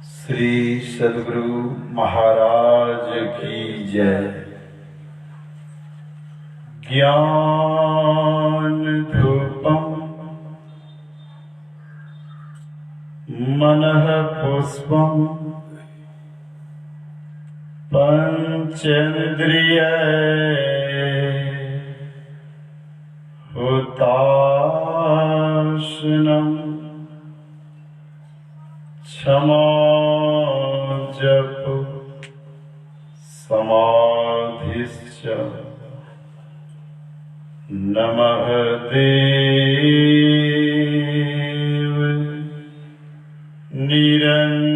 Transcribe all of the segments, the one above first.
श्री सद्गुरु महाराज की जय। ज्ञान धूपम मनः पुष्पम पंचेन्द्रिय हुताशनम क्षमा जप समाधिश्च नमः देव निरंजनम्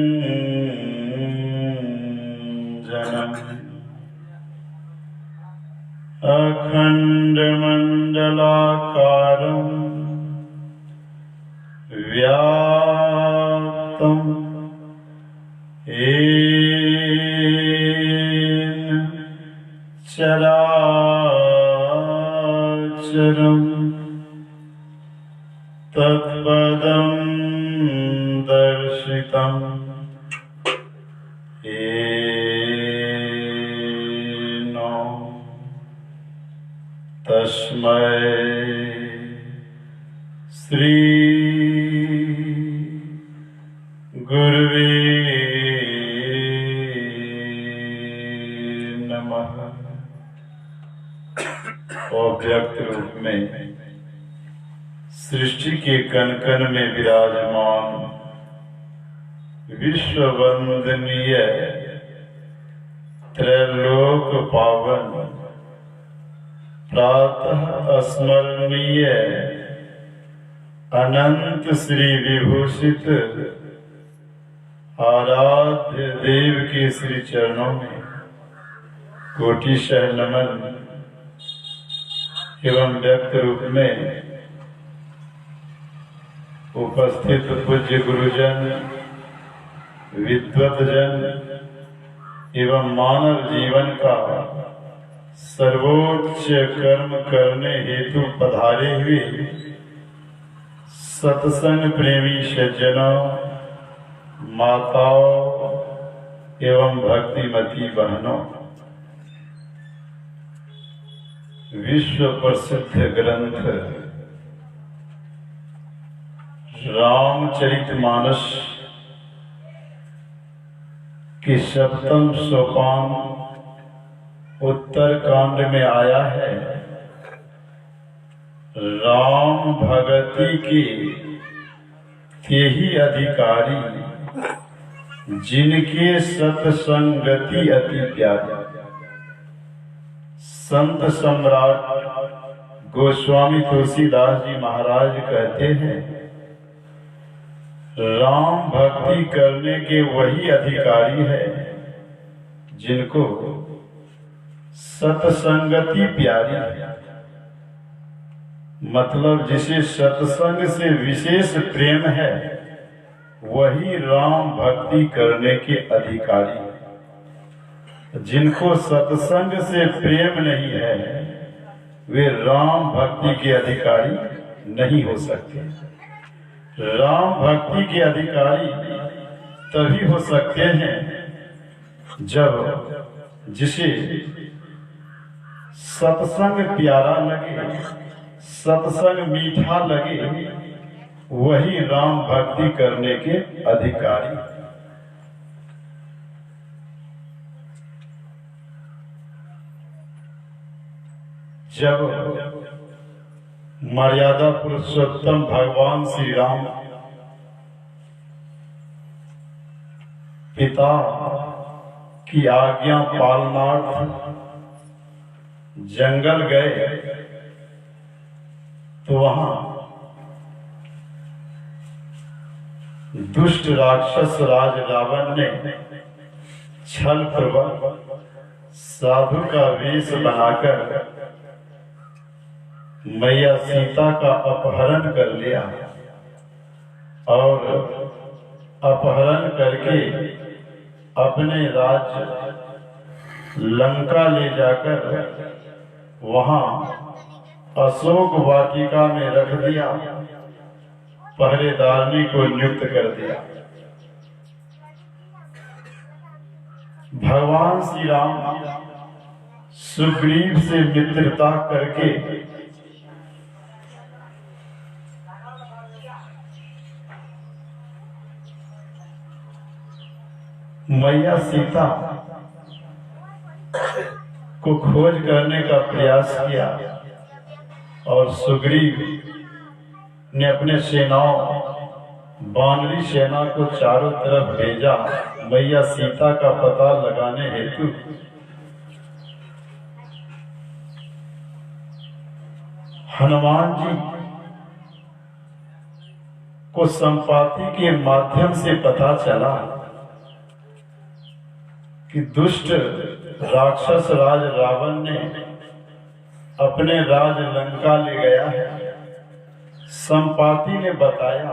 अखण्डमण्डलाकारम् व्याप्तम् येन चराचरम् तत्पदं दर्शितम् येन तस्मै श्री गुरुवे नमः। अव्यक्त रूप में सृष्टि के कण कण में विराजमान विश्व वंदनीय त्रैलोक पावन प्रातः स्मरणीय अनंत श्री विभूषित आराध्य देव के श्री चरणों में कोटिशः नमन एवं व्यक्त रूप में उपस्थित पूज्य गुरुजन, विद्वतजन एवं मानव जीवन का सर्वोच्च कर्म करने हेतु पधारे हुए सत्संग प्रेमी सज्जनों, माताओं एवं भक्तिमती बहनों, विश्व प्रसिद्ध ग्रंथ रामचरितमानस के सप्तम सोपान उत्तर कांड में आया है। राम भगति के ही अधिकारी जिनके सत्संगति अति प्यारी। संत सम्राट गोस्वामी तुलसीदास जी महाराज कहते हैं, राम भक्ति करने के वही अधिकारी है जिनको सत्संगति प्यारी है। मतलब जिसे सत्संग से विशेष प्रेम है वही राम भक्ति करने के अधिकारी है। जिनको सत्संग से प्रेम नहीं है वे राम भक्ति के अधिकारी नहीं हो सकते। राम भक्ति के अधिकारी तभी हो सकते हैं जब जिसे सत्संग प्यारा लगे, सत्संग मीठा लगे, वही राम भक्ति करने के अधिकारी। जब मर्यादा पुरुषोत्तम भगवान श्री राम पिता की आज्ञा पालनार्थ जंगल गए तो वहां दुष्ट राक्षस राज रावण ने छल पूर्वक साधु का वेश बनाकर मैया सीता का अपहरण कर लिया और अपहरण करके अपने राज्य लंका ले जाकर वहां अशोक वाटिका में रख दिया। पहरेदारनी को नियुक्त कर दिया। भगवान श्री राम सुग्रीव से मित्रता करके मैया सीता को खोज करने का प्रयास किया और सुग्रीव ने अपने सेनाओं वानरी सेना को चारों तरफ भेजा मैया सीता का पता लगाने हेतु। हनुमान जी को संपाति के माध्यम से पता चला कि दुष्ट राक्षस राज रावण ने अपने राज लंका ले गया है। संपाति ने बताया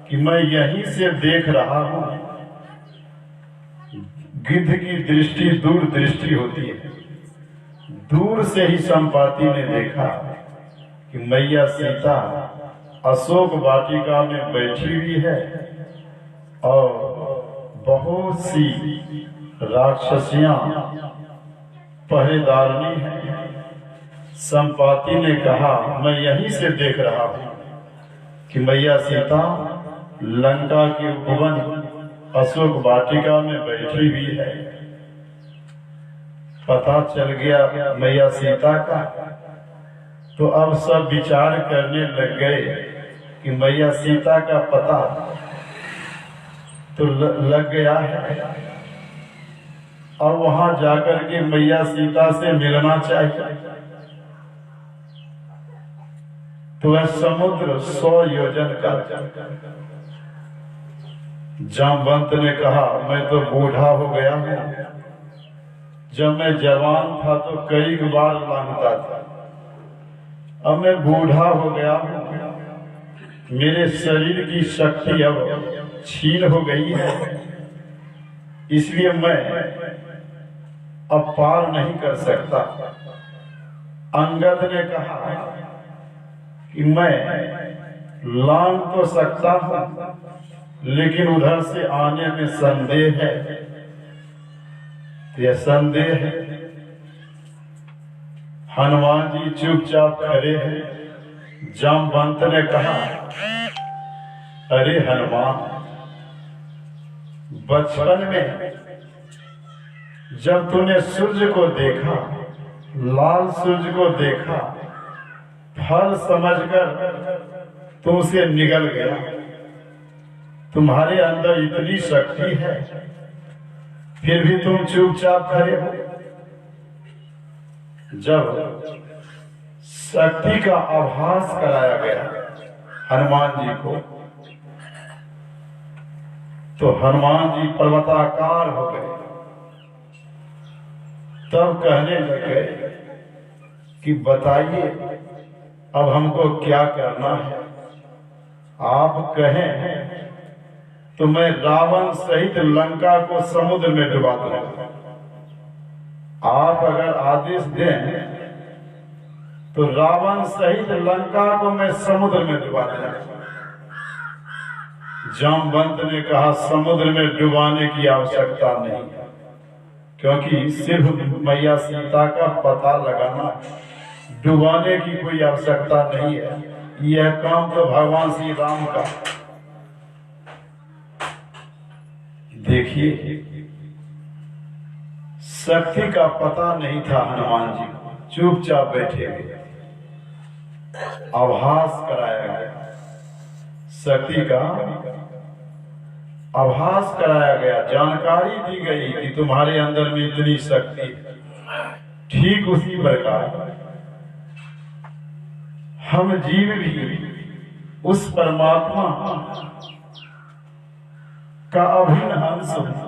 कि मैं यहीं से देख रहा हूं। गिद्ध की दृष्टि दूर दृष्टि होती है। दूर से ही संपाति ने देखा कि मैया सीता अशोक वाटिका में बैठी हुई है और बहुत सी राक्षसियां पहरेदारनी है। संपाति ने कहा मैं यहीं से देख रहा हूं कि मैया सीता लंका के उपवन अशोक वाटिका में बैठी हुई है। पता चल गया मैया सीता का, तो अब सब विचार करने लग गए कि मैया सीता का पता तो लग गया है और वहां जाकर के मैया सीता से मिलना चाहिए। तो वह समुद्र 100 योजन का। जामवंत ने कहा मैं तो बूढ़ा हो गया हूं, जब मैं जवान था तो कई बार लांघता था, अब मैं बूढ़ा हो गया हूं, मेरे शरीर की शक्ति अब क्षीण हो गई है, इसलिए मैं अब पार नहीं कर सकता। अंगद ने कहा कि मैं लांघ तो सकता हूं, लेकिन उधर से आने में संदेह है। यह संदेह है। हनुमान जी चुपचाप खड़े हैं। जामवंत ने कहा अरे हनुमान, बचपन में जब तूने सूर्य को देखा, लाल सूर्य को देखा, फल समझकर तू उसे निगल गया। तुम्हारे अंदर इतनी शक्ति है, फिर भी तुम चुपचाप खड़े हो। जब शक्ति का आभास कराया गया हनुमान जी को, तो हनुमान जी पर्वताकार हो गए। तब कहने लगे कि बताइए अब हमको क्या करना है। आप कहें तो मैं रावण सहित लंका को समुद्र में डुबा दूंगा। आप अगर आदेश दें तो रावण सहित लंका को मैं समुद्र में डुबा दूंगा। जामवंत ने कहा समुद्र में डुबाने की आवश्यकता नहीं, क्योंकि सिर्फ मैया सीता का पता लगाना, डुबाने की कोई आवश्यकता नहीं है। यह काम तो भगवान श्री राम का। देखिए, शक्ति का पता नहीं था हनुमान जी को, चुपचाप बैठे हुए। आभास कराया गया, शक्ति का आभास कराया गया, जानकारी दी गई कि तुम्हारे अंदर में इतनी शक्ति है। ठीक उसी प्रकार हम जीव भी उस परमात्मा का अभिन्न अंश है।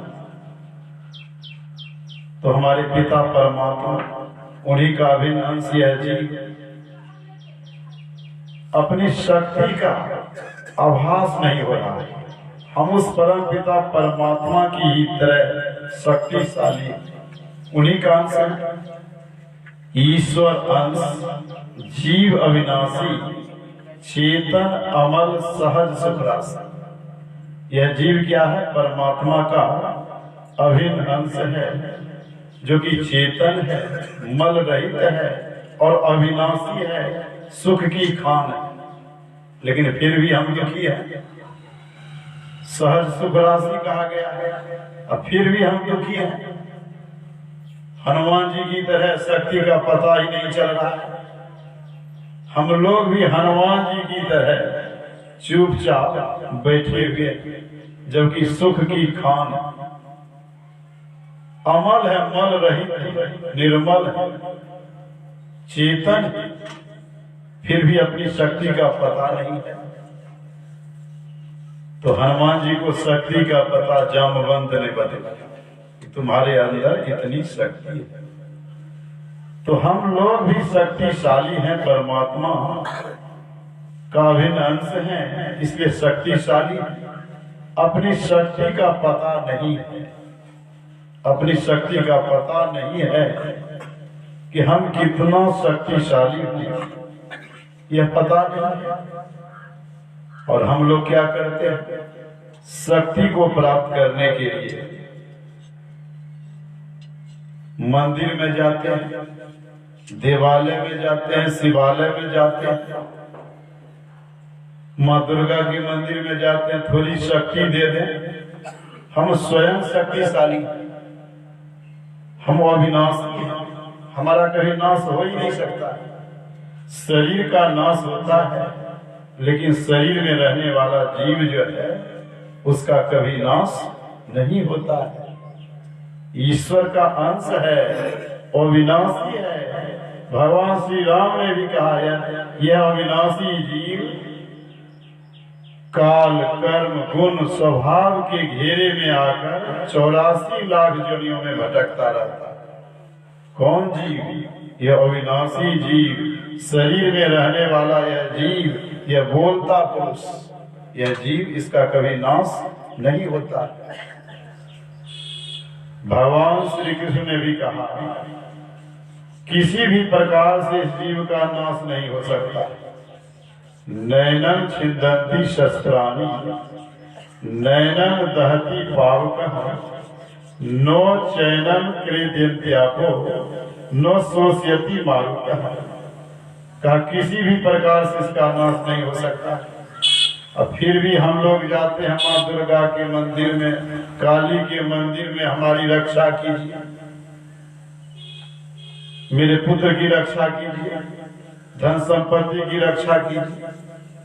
तो हमारे पिता परमात्मा, उन्हीं का अभिन्न अंश यह जीव अपनी शक्ति का आभास नहीं हो रहा है। हम उस परम पिता परमात्मा की ही तरह शक्तिशाली, उन्हीं का अंश है। ईश्वर अंश, जीव अविनाशी, चेतन अमल सहज सुख राशि। यह जीव क्या है? परमात्मा का अभिन्न अंश है, जो कि चेतन है, मल रहित है और अविनाशी है, सुख की खान है। लेकिन फिर भी हम दुखी हैं। सहज सुख राशि कहा गया है, अब फिर भी हम दुखी हैं। हनुमान जी की तरह शक्ति का पता ही नहीं चल रहा है। हम लोग भी हनुमान जी की तरह चुपचाप बैठे हुए, जबकि सुख की खान अमल है, मल रहित, निर्मल है, चेतन, फिर भी अपनी शक्ति का पता नहीं है। तो हनुमान जी को शक्ति का पता जामवंत ने बताया कि तुम्हारे अंदर इतनी शक्ति है। तो हम लोग भी शक्तिशाली हैं, परमात्मा का अभिन्न अंश हैं, इसलिए शक्तिशाली। अपनी शक्ति का पता नहीं है, अपनी शक्ति का पता नहीं है कि हम कितना शक्तिशाली हैं, यह पता नहीं। और हम लोग क्या करते हैं? शक्ति को प्राप्त करने के लिए मंदिर में जाते हैं, देवालय में जाते हैं, शिवालय में जाते हैं, माँ दुर्गा के मंदिर में जाते हैं, थोड़ी शक्ति दे दें। हम स्वयं शक्तिशाली, हम अविनाशी हैं, हमारा कभी नाश हो ही नहीं सकता। शरीर का नाश होता है, लेकिन शरीर में रहने वाला जीव जो है उसका कभी नाश नहीं होता है। ईश्वर का अंश है, अविनाशी है। भगवान श्री राम ने भी कहा है, यह अविनाशी जीव काल, कर्म, गुण, स्वभाव के घेरे में आकर 84 लाख योनियों में भटकता रहता है। कौन जीव? यह अविनाशी जीव, शरीर में रहने वाला यह जीव, यह बोलता पुरुष, यह जीव, इसका कभी नाश नहीं होता। भगवान श्री कृष्ण ने भी कहा, किसी भी प्रकार से इस जीव का नाश नहीं हो सकता। नैनम छिन्दन्ति शस्त्राणि, नैनम दहति पावकः, नो चैनम क्रीडन्त्यापो, नो शोष्यति मारुतः। कहा किसी भी प्रकार से इसका नाश नहीं हो सकता। अब फिर भी हम लोग जाते हैं माँ दुर्गा के मंदिर में, काली के मंदिर में, हमारी रक्षा कीजिए, मेरे पुत्र की रक्षा कीजिए, धन संपत्ति की रक्षा कीजिए।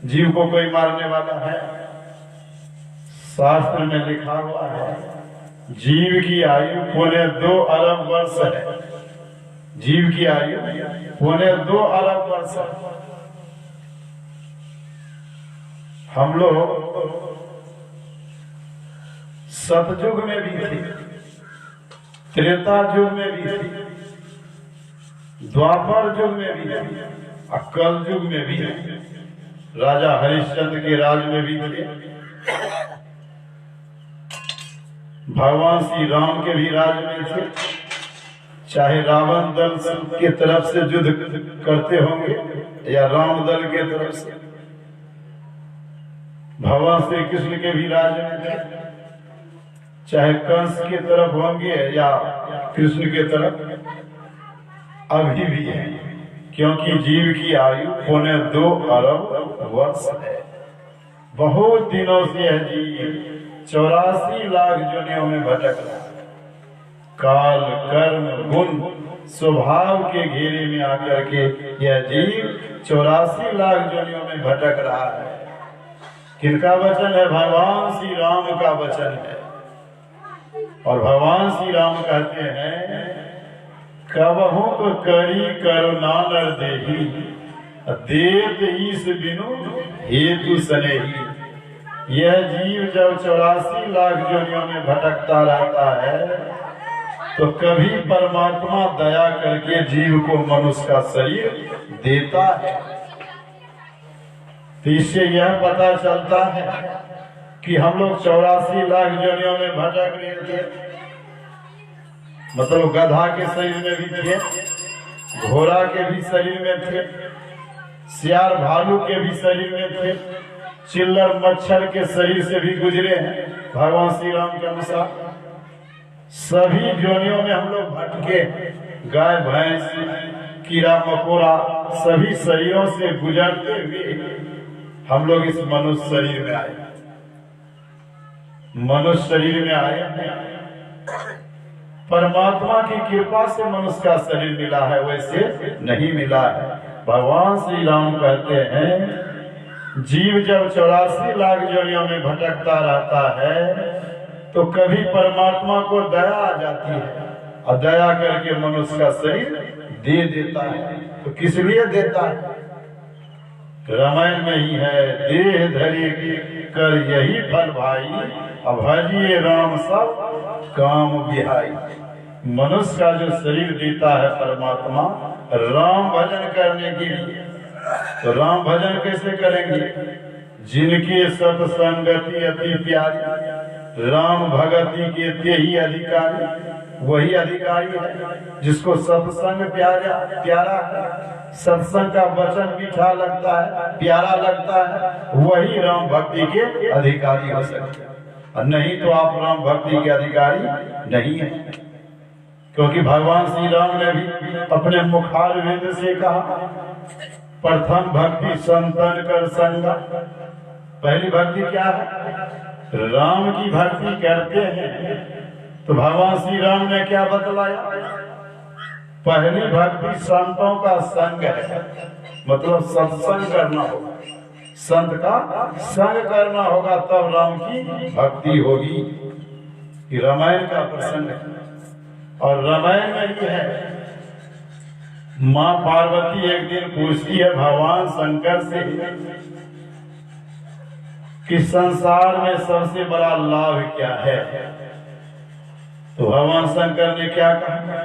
जीव को कोई मारने वाला है? शास्त्र में लिखा हुआ है, जीव की आयु 2.25 अरब वर्ष है। जीव की आयु 2.25 अरब वर्ष है। हम लोग सतयुग में भी थे, त्रेता युग में भी थे, द्वापर युग में भी थे, कल युग में भी थे, राजा हरिश्चंद्र के राज में भी थे, भगवान श्री राम के भी राज में थे। चाहे रावण दल के तरफ से युद्ध करते होंगे या राम दल के तरफ से, भगवान श्री कृष्ण के भी राज में थे। चाहे कंस के तरफ होंगे या कृष्ण के तरफ, अभी भी है, क्योंकि जीव की आयु 2.25 अरब वर्ष है। बहुत दिनों से यह जीव 84 लाख योनियों में भटक रहा है। काल, कर्म, गुण, स्वभाव के घेरे में आकर के यह जीव 84 लाख योनियों में भटक रहा है। किनका वचन है? भगवान श्री राम का वचन है। और भगवान श्री राम कहते हैं, कबहू को करी करुणा नर देही, देत ईश बिनु हेतु सनेही। यह जीव जब 84 लाख योनियों में भटकता रहता है, तो कभी परमात्मा दया करके जीव को मनुष्य का शरीर देता है। तो इससे यह पता चलता है कि हम लोग 84 लाख योनियों में भटक रहे थे। मतलब गधा के शरीर में भी थे, घोड़ा के भी शरीर में थे, सियार भालू के भी शरीर में थे, चिल्लर मच्छर के शरीर से भी गुजरे हैं। भगवान श्री राम के अनुसार सभी योनियों में हम लोग भटके, गाय भैंस कीड़ा मकोड़ा सभी शरीरों से गुजरते हुए हम लोग इस मनुष्य शरीर में आए। मनुष्य शरीर में आए, परमात्मा की कृपा से मनुष्य का शरीर मिला है, वैसे नहीं मिला है। भगवान श्री राम कहते हैं जीव जब 84 लाख योनियों में भटकता रहता है तो कभी परमात्मा को दया आ जाती है और दया करके मनुष्य का शरीर दे देता है। तो किस लिए देता है? रामायण में ही है, देह धरि कर यही फल भाई, अब भजिए राम सब काम बिहाई। मनुष्य का जो शरीर देता है परमात्मा राम भजन करने के लिए। तो राम भजन कैसे करेंगे? जिनके सत्संगति अति प्यारी, राम भगति के ते ही अधिकारी, वही अधिकारी है जिसको सत्संग प्यारा है, सत्संग का वचन मीठा लगता है, प्यारा लगता है, वही राम भक्ति के अधिकारी हो सकते हैं। और नहीं तो आप राम भक्ति के अधिकारी नहीं है। क्योंकि भगवान श्री राम ने भी अपने मुखारविंद से कहा, प्रथम भक्ति संतन कर संगा। पहली भक्ति क्या है? राम की भक्ति करते हैं। तो भगवान श्री राम ने क्या बतलाया? पहली भक्ति संतों का संग है, मतलब सत्संग करना होगा, संत का संग करना होगा, तब राम की भक्ति होगी। कि रामायण का प्रसंग है और रामायण में भी है, माँ पार्वती एक दिन पूछती है भगवान शंकर से कि संसार में सबसे बड़ा लाभ क्या है? तो भगवान शंकर ने क्या कहा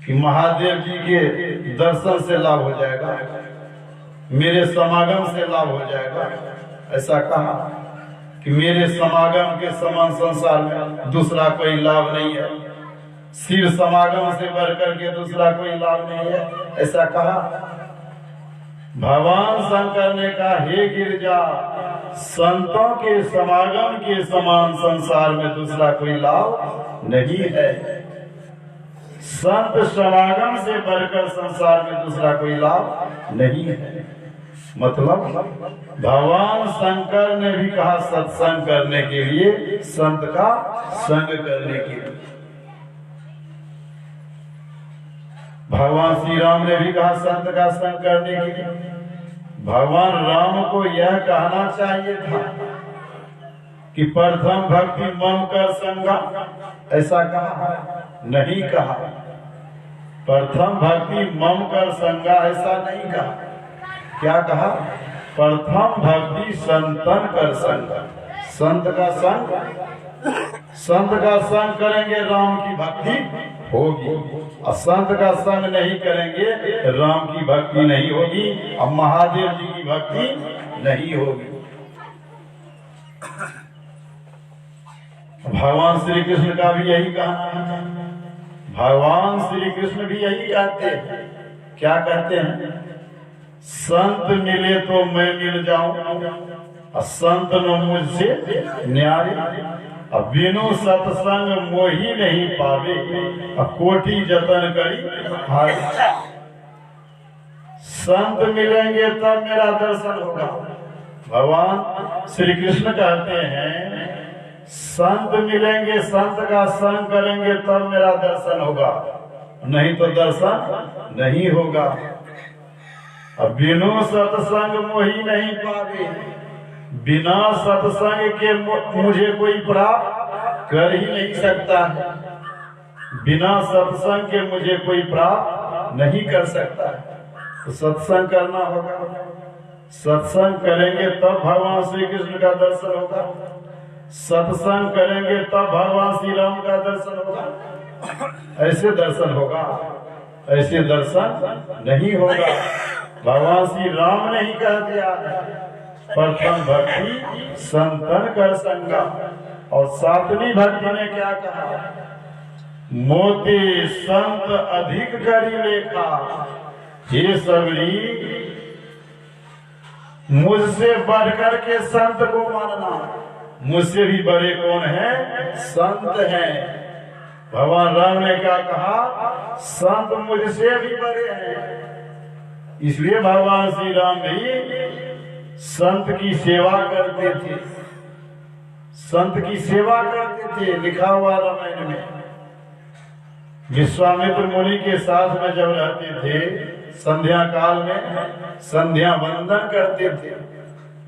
कि महादेव जी के दर्शन से लाभ हो जाएगा, मेरे समागम से लाभ हो जाएगा। ऐसा कहा कि मेरे समागम के समान संसार में दूसरा कोई लाभ नहीं है, शिव समागम से बढ़कर के दूसरा कोई लाभ नहीं है, ऐसा कहा। भगवान शंकर ने कहा, हे गिरिजा, संतों के समागम के समान संसार में दूसरा कोई लाभ नहीं है। संत समागम से बढ़कर संसार में दूसरा कोई लाभ नहीं है। मतलब भगवान शंकर ने भी कहा सत्संग करने के लिए, संत का संग करने के लिए। भगवान श्री राम ने भी कहा संत का संग करने के लिए। भगवान राम को यह कहना चाहिए था कि प्रथम भक्ति मम कर संगा, ऐसा कहा नहीं कहा। प्रथम भक्ति मम कर संगा ऐसा नहीं कहा। क्या कहा? प्रथम भक्ति संतन कर संग। संत का संग करेंगे राम की भक्ति होगी, और संत का संग नहीं करेंगे राम की भक्ति नहीं होगी, और महादेव जी की भक्ति नहीं होगी। भगवान श्री कृष्ण का भी यही कहना है। भगवान श्री कृष्ण भी यही कहते हैं। क्या कहते हैं? संत मिले तो मैं मिल जाऊं, और संत न मुझसे न्यारे, और बिनु सत्संग मोही नहीं पावे, और कोटि जतन करी हारे। संत मिलेंगे तब मेरा दर्शन होगा। भगवान श्री कृष्ण कहते हैं संत मिलेंगे, संत का संग करेंगे तब मेरा दर्शन होगा, नहीं तो दर्शन नहीं होगा। अब बिनु सत्संग मोही नहीं पावे, बिना सत्संग के मुझे कोई प्राप्त कर ही नहीं सकता है। बिना सत्संग के मुझे कोई प्राप्त नहीं कर सकता है। तो सत्संग करना होगा, सत्संग करेंगे तब भगवान श्री कृष्ण का दर्शन होगा, सत्संग करेंगे तब भगवान श्री राम का दर्शन होगा। ऐसे दर्शन होगा, ऐसे दर्शन नहीं होगा। भगवान श्री राम ने ही कह दिया प्रथम भक्ति संतन कर संगा, और सातवीं भक्ति ने क्या कहा? मोती संत अधिक करी लेखा, हे सबरी, मुझसे बढ़कर के संत को मानना। मुझसे भी बड़े कौन है? संत हैं। भगवान राम ने क्या कहा? संत मुझसे भी बड़े हैं। इसलिए भगवान श्री राम भी संत की सेवा करते थे, संत की सेवा करते थे। लिखा हुआ रामायण में, विश्वामित्र मुनि के साथ में जब रहते थे, संध्या काल में संध्या वंदन करते थे,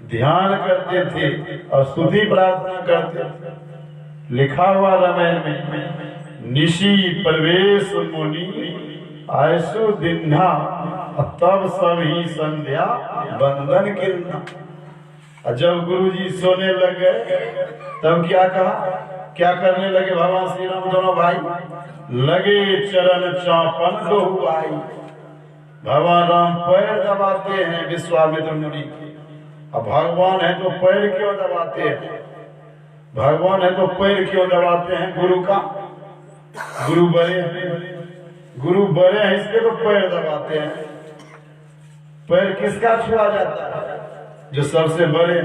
ध्यान करते थे और स्तुति प्रार्थना करते थे। लिखा हुआ रामायण में, निशी प्रवेश मुनि आयसु दिन्हा, तब सब ही संध्या वंदन किरना। जब गुरु जी सोने लग गए तब क्या कहा? क्या करने लगे भगवान श्री राम? दोनों भाई लगे चरण चापन लोहु आई। भगवान राम पैर दबाते हैं विश्वामित्र मुनि के। अब भगवान है तो पैर क्यों दबाते हैं? भगवान है तो पैर क्यों दबाते हैं गुरु का? गुरु बड़े हैं, गुरु बड़े हैं इसके तो पैर दबाते हैं। पैर किसका छुआ जाता है? जो सबसे बड़े,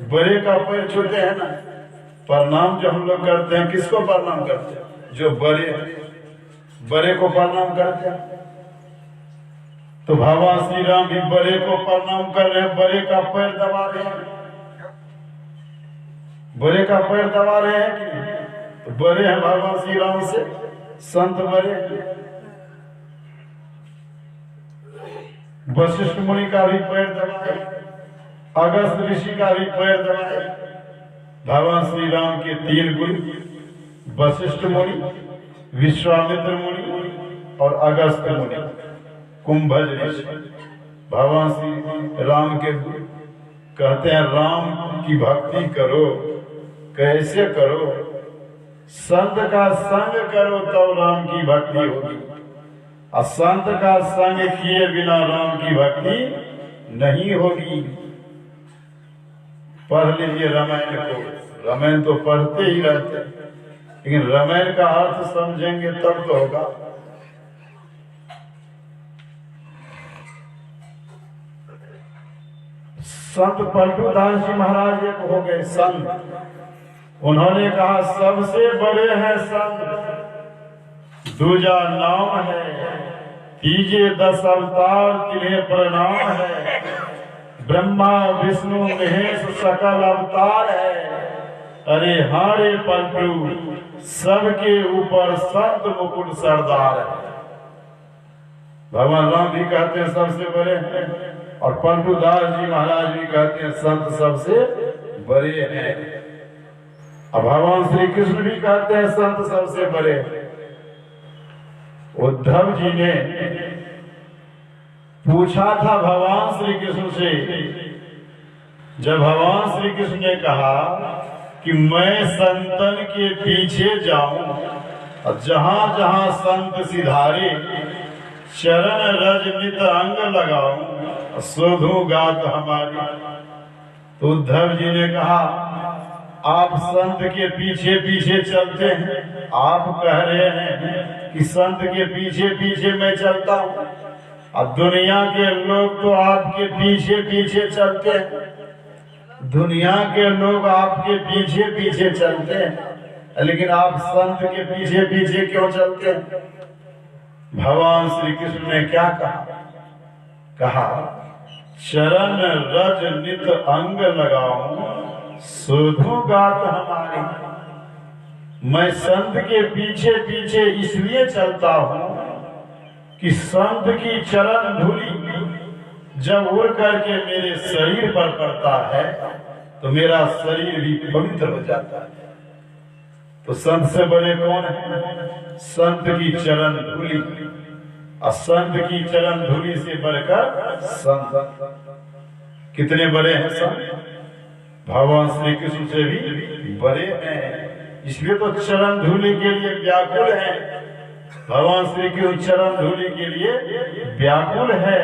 बड़े का पैर छूते हैं ना। प्रणाम जो हम लोग करते हैं, किसको प्रणाम करते हैं? जो बड़े, बड़े को प्रणाम करते हैं। तो भगवान श्री राम भी बड़े को प्रणाम कर रहे हैं, बड़े का पैर दबा रहे हैं। बड़े का पैर दबा रहे हैं कि नहीं? तो बड़े हैं भगवान श्री राम से, संत बड़े। वशिष्ठ मुनि का भी पैर दबाए, अगस्त ऋषि का भी पैर दबाए। भगवान श्री राम के 3 गुरु, वशिष्ठ मुनि, विश्वामित्र मुनि और अगस्त मुनि, कुंभज ऋषि, भगवान श्री राम के गुरु। कहते हैं राम की भक्ति करो, कैसे करो? संत का संग करो तो राम की भक्ति होगी, और संत का संग किए बिना राम की भक्ति नहीं होगी। पढ़ लीजिए रामायण को। रामायण तो पढ़ते ही रहते, लेकिन रामायण का अर्थ समझेंगे तब तो होगा। संत पलटूदास जी महाराज एक हो गए संत। उन्होंने कहा सबसे बड़े हैं संत, दूजा नाम है, तीजे 10 अवतार तिन्हें प्रणाम है। ब्रह्मा विष्णु महेश सकल अवतार है। अरे हारे पलटू, सबके ऊपर संत मुकुट सरदार है। भगवान राम भी कहते हैं सबसे बड़े हैं, और पलटूदास जी महाराज भी कहते हैं संत सबसे बड़े हैं। अब भगवान श्री कृष्ण भी कहते हैं संत सबसे बड़े। उद्धव जी ने पूछा था भगवान श्री कृष्ण से, जब भगवान श्री कृष्ण ने कहा कि मैं संतन के पीछे जाऊं और जहां जहां संत सिधारे चरण रज नित अंग लगाऊं शोधू गात हमारी। तो उद्धव जी ने कहा आप संत के पीछे पीछे चलते हैं, आप कह रहे हैं कि संत के पीछे पीछे मैं चलता हूँ, अब दुनिया के लोग तो आपके पीछे पीछे चलते हैं, दुनिया के लोग आपके पीछे पीछे चलते हैं, लेकिन आप संत के पीछे पीछे क्यों चलते हैं? भगवान श्री कृष्ण ने क्या कहा चरण रज नित अंग लगाऊं शोधू गात हमारी। मैं संत के पीछे पीछे इसलिए चलता हूं कि संत की चरण धूली जब उड़ करके मेरे शरीर पर पड़ता है तो मेरा शरीर भी पवित्र हो जाता है। तो संत से बड़े कौन है? संत की चरण धूली, और संत की चरण धूली से बढ़कर संत। कितने बड़े हैं संत? भगवान श्री कृष्ण से भी बड़े हैं, इसलिए तो चरण धूली के लिए व्याकुल है। भगवान श्री कृष्ण चरण धूली के लिए व्याकुल है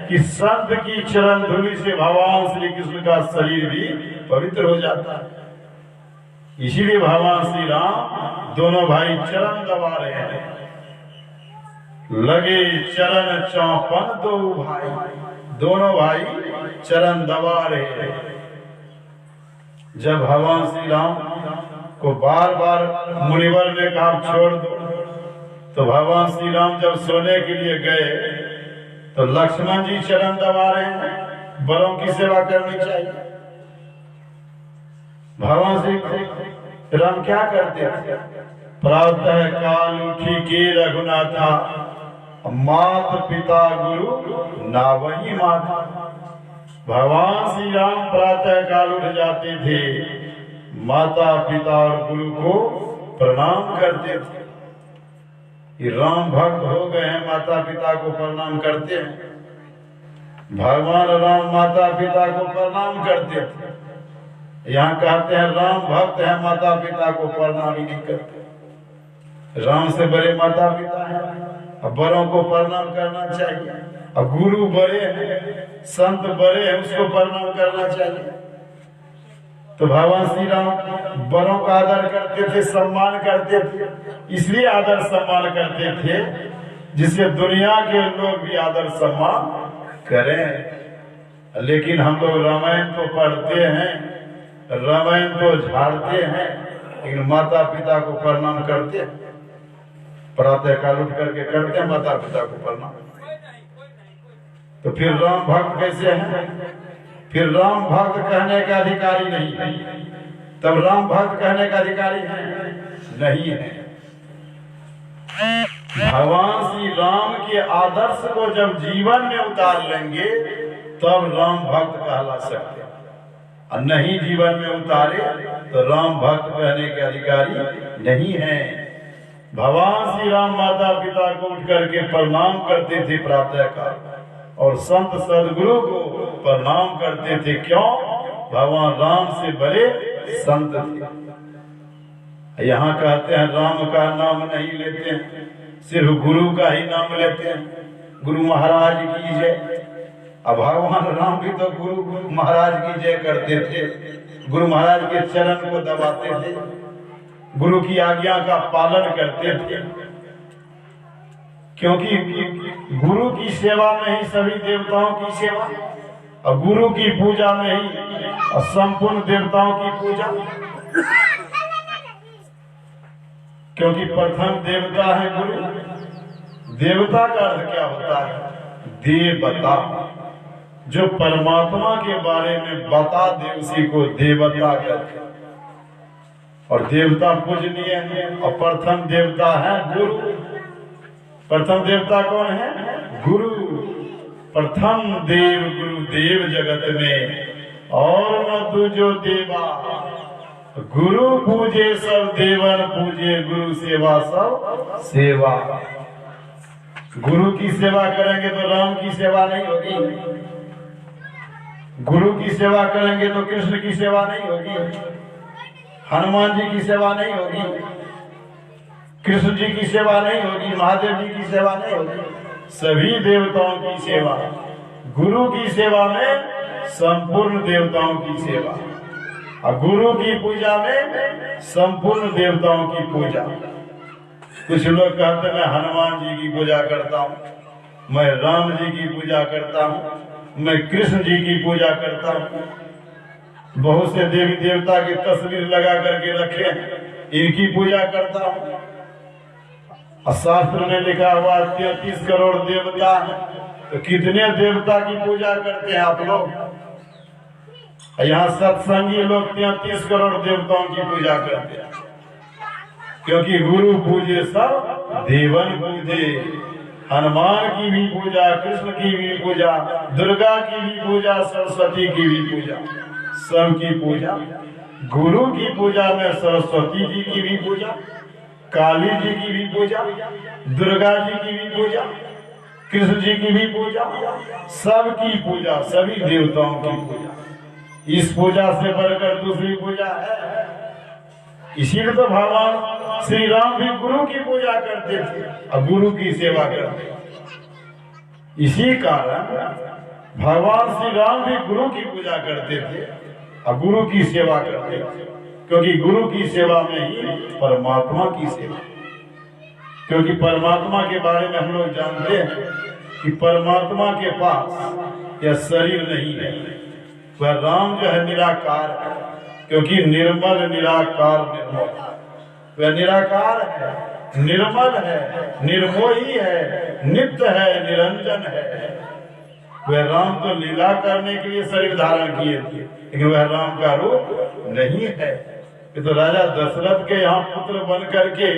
कि संत की चरण धूली से भगवान श्री कृष्ण का शरीर भी पवित्र हो जाता है। इसीलिए भगवान श्री राम दोनों भाई चरण दबा रहे हैं। लगे चरण चौपन दो भाई, दोनों भाई चरण दबा रहे। जब भगवान श्री राम को बार बार मुनिवर ने कहा छोड़ दो, तो भगवान श्री राम जब सोने के लिए गए तो लक्ष्मण जी चरण दबा रहे हैं, बड़ों की सेवा करनी चाहिए। भगवान श्री राम क्या करते थे? प्रातः काल उठी के रघुनाथा, मात पिता गुरु ना वही माता। भगवान श्री राम प्रातः काल उठ जाते थे, माता पिता और गुरु को प्रणाम करते थे। ये राम भक्त हो गए हैं, माता पिता को प्रणाम करते हैं। भगवान राम माता पिता को प्रणाम करते थे। यहाँ कहते हैं राम भक्त है, माता पिता को प्रणाम ही नहीं करते। राम से बड़े माता पिता हैं, अब बड़ों को प्रणाम करना चाहिए। अब गुरु बड़े हैं, संत बड़े हैं, उसको प्रणाम करना चाहिए। तो भगवान श्री राम बड़ों का आदर करते थे, सम्मान करते थे। इसलिए आदर सम्मान करते थे जिससे दुनिया के लोग भी आदर सम्मान करें। लेकिन हम लोग रामायण तो पढ़ते हैं, रामायण तो झाड़ते हैं, लेकिन माता पिता को प्रणाम करते हैं। प्रातः काल उठ करके करते हैं माता पिता को प्रणाम। तो फिर राम भक्त कैसे हैं? फिर राम भक्त कहने का अधिकारी नहीं है। तब राम भक्त कहने का अधिकारी है नहीं है। भगवान श्री राम के आदर्श को जब जीवन में उतार लेंगे तब राम भक्त कहला सकते हैं, और नहीं जीवन में उतारे तो राम भक्त कहने के अधिकारी नहीं है। भगवान श्री राम माता पिता को उठ करके प्रणाम करते थे प्रातः काल, और संत सदगुरु को प्रणाम करते थे। क्यों? भगवान राम से बड़े संत थे। यहाँ कहते हैं राम का नाम नहीं लेते हैं, सिर्फ गुरु का ही नाम लेते हैं। गुरु महाराज की जय। अब भगवान राम भी तो गुरु महाराज की जय करते थे, गुरु महाराज के चरण को दबाते थे, गुरु की आज्ञा का पालन करते थे। क्योंकि गुरु की सेवा में ही सभी देवताओं की सेवा, और गुरु की पूजा में ही संपूर्ण देवताओं की पूजा। क्योंकि प्रथम देवता है गुरु। देवता का अर्थ क्या होता है? देवता, जो परमात्मा के बारे में बता दे उसी को देवता कहते हैं। और देवता पूजनीय है, और प्रथम देवता है गुरु। प्रथम देवता कौन है? गुरु। प्रथम देव गुरु देव जगत में, और न तुझो देवा। गुरु पूजे सब देवन पूजे, गुरु सेवा सब सेवा। गुरु की सेवा करेंगे तो राम की सेवा नहीं होगी, गुरु की सेवा करेंगे तो कृष्ण की सेवा नहीं होगी, हनुमान जी की सेवा नहीं होगी, कृष्ण जी की सेवा नहीं होगी, महादेव जी की सेवा नहीं होगी। सभी देवताओं की सेवा, गुरु की सेवा में संपूर्ण देवताओं की सेवा, और गुरु की पूजा में संपूर्ण देवताओं की पूजा। कुछ लोग कहते हैं मैं हनुमान जी की पूजा करता हूँ, मैं राम जी की पूजा करता हूँ, मैं कृष्ण जी की पूजा करता हूँ। बहुत से देवी देवता की तस्वीर लगा करके रखे, इनकी पूजा करता हूँ। शास्त्र में लिखा हुआ 33 करोड़ देवता हैं, तो कितने देवता की पूजा करते हैं आप लोग? यहाँ सत्संगी लोग 33 करोड़ देवताओं की पूजा करते हैं। क्योंकि गुरु पूजे सब देवन पूजे, हनुमान की भी पूजा, कृष्ण की भी पूजा, दुर्गा की भी पूजा, सरस्वती की भी पूजा, सबकी पूजा। गुरु की पूजा में सरस्वती जी की भी पूजा, काली जी की भी पूजा, दुर्गा जी की भी पूजा, कृष्ण जी की भी पूजा, सबकी पूजा, सभी देवताओं की पूजा। इस पूजा से बढ़कर दूसरी पूजा है। इसीलिए तो भगवान श्री राम भी गुरु की पूजा करते थे और गुरु की सेवा करते थे। इसी कारण भगवान श्री राम भी गुरु की पूजा करते थे और गुरु की सेवा करते थे, क्योंकि गुरु की सेवा में ही परमात्मा की सेवा। क्योंकि परमात्मा के बारे में हम लोग जानते हैं कि परमात्मा के पास यह शरीर नहीं है। वह राम जो है निराकार है, क्योंकि निर्मल निराकार निर्मल, वह निराकार है, निर्मल है, निर्मोही है, नित्य है, निरंजन है। वह राम तो लीला करने के लिए शरीर धारण किए थे, लेकिन वह राम का रूप नहीं है। ये तो राजा दशरथ के यहाँ पुत्र बन करके,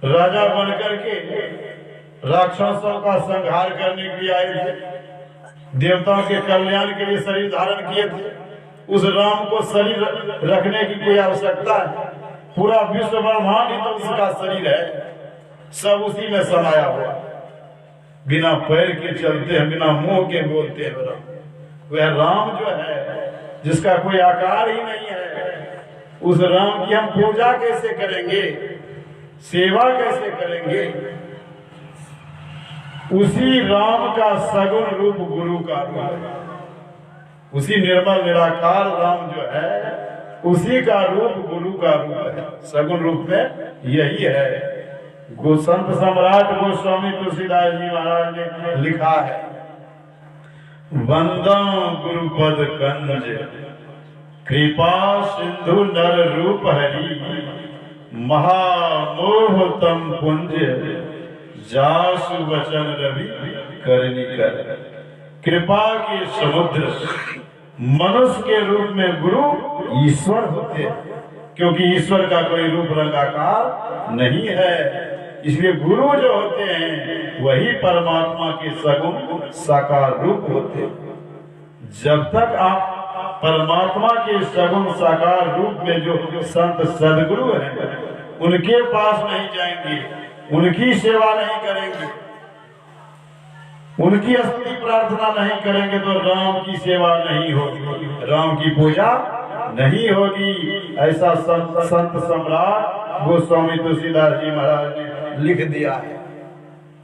राजा बन करके राक्षसों का संहार करने के लिए आए थे, देवताओं के कल्याण के लिए शरीर धारण किए थे। उस राम को शरीर रखने की कोई आवश्यकता है? पूरा विश्व ब्रह्मांड ही तो उसका शरीर है, सब उसी में समाया हुआ। बिना पैर के चलते हैं, बिना मुंह के बोलते हैं। वह राम जो है जिसका कोई आकार ही नहीं है, उस राम की हम पूजा कैसे करेंगे, सेवा कैसे करेंगे? उसी राम का सगुण रूप गुरु का रूप है। उसी निर्मल निराकार राम जो है उसी का रूप गुरु का रूप है। सगुण रूप में यही है। संत सम्राट गोस्वामी तुलसीदास जी महाराज ने लिखा है, वंदम गुरुपद कंज कृपा सिंधु नर रूप हरि, महामोह तम पुंज जासु वचन रवि करनी कर। कृपा के समुद्र मनुष्य के रूप में गुरु ईश्वर होते हैं, क्योंकि ईश्वर का कोई रूप रंगाकार नहीं है। इसलिए गुरु जो होते हैं वही परमात्मा के सगुण साकार रूप होते हैं। जब तक आप परमात्मा के सगुण साकार रूप में जो संत सदगुरु हैं उनके पास नहीं जाएंगे, उनकी सेवा नहीं करेंगे, उनकी स्तुति प्रार्थना नहीं करेंगे तो राम की सेवा नहीं होगी, राम की पूजा नहीं होगी। ऐसा संत सम्राट गोस्वामी तुलसीदास जी महाराज ने लिख दिया है।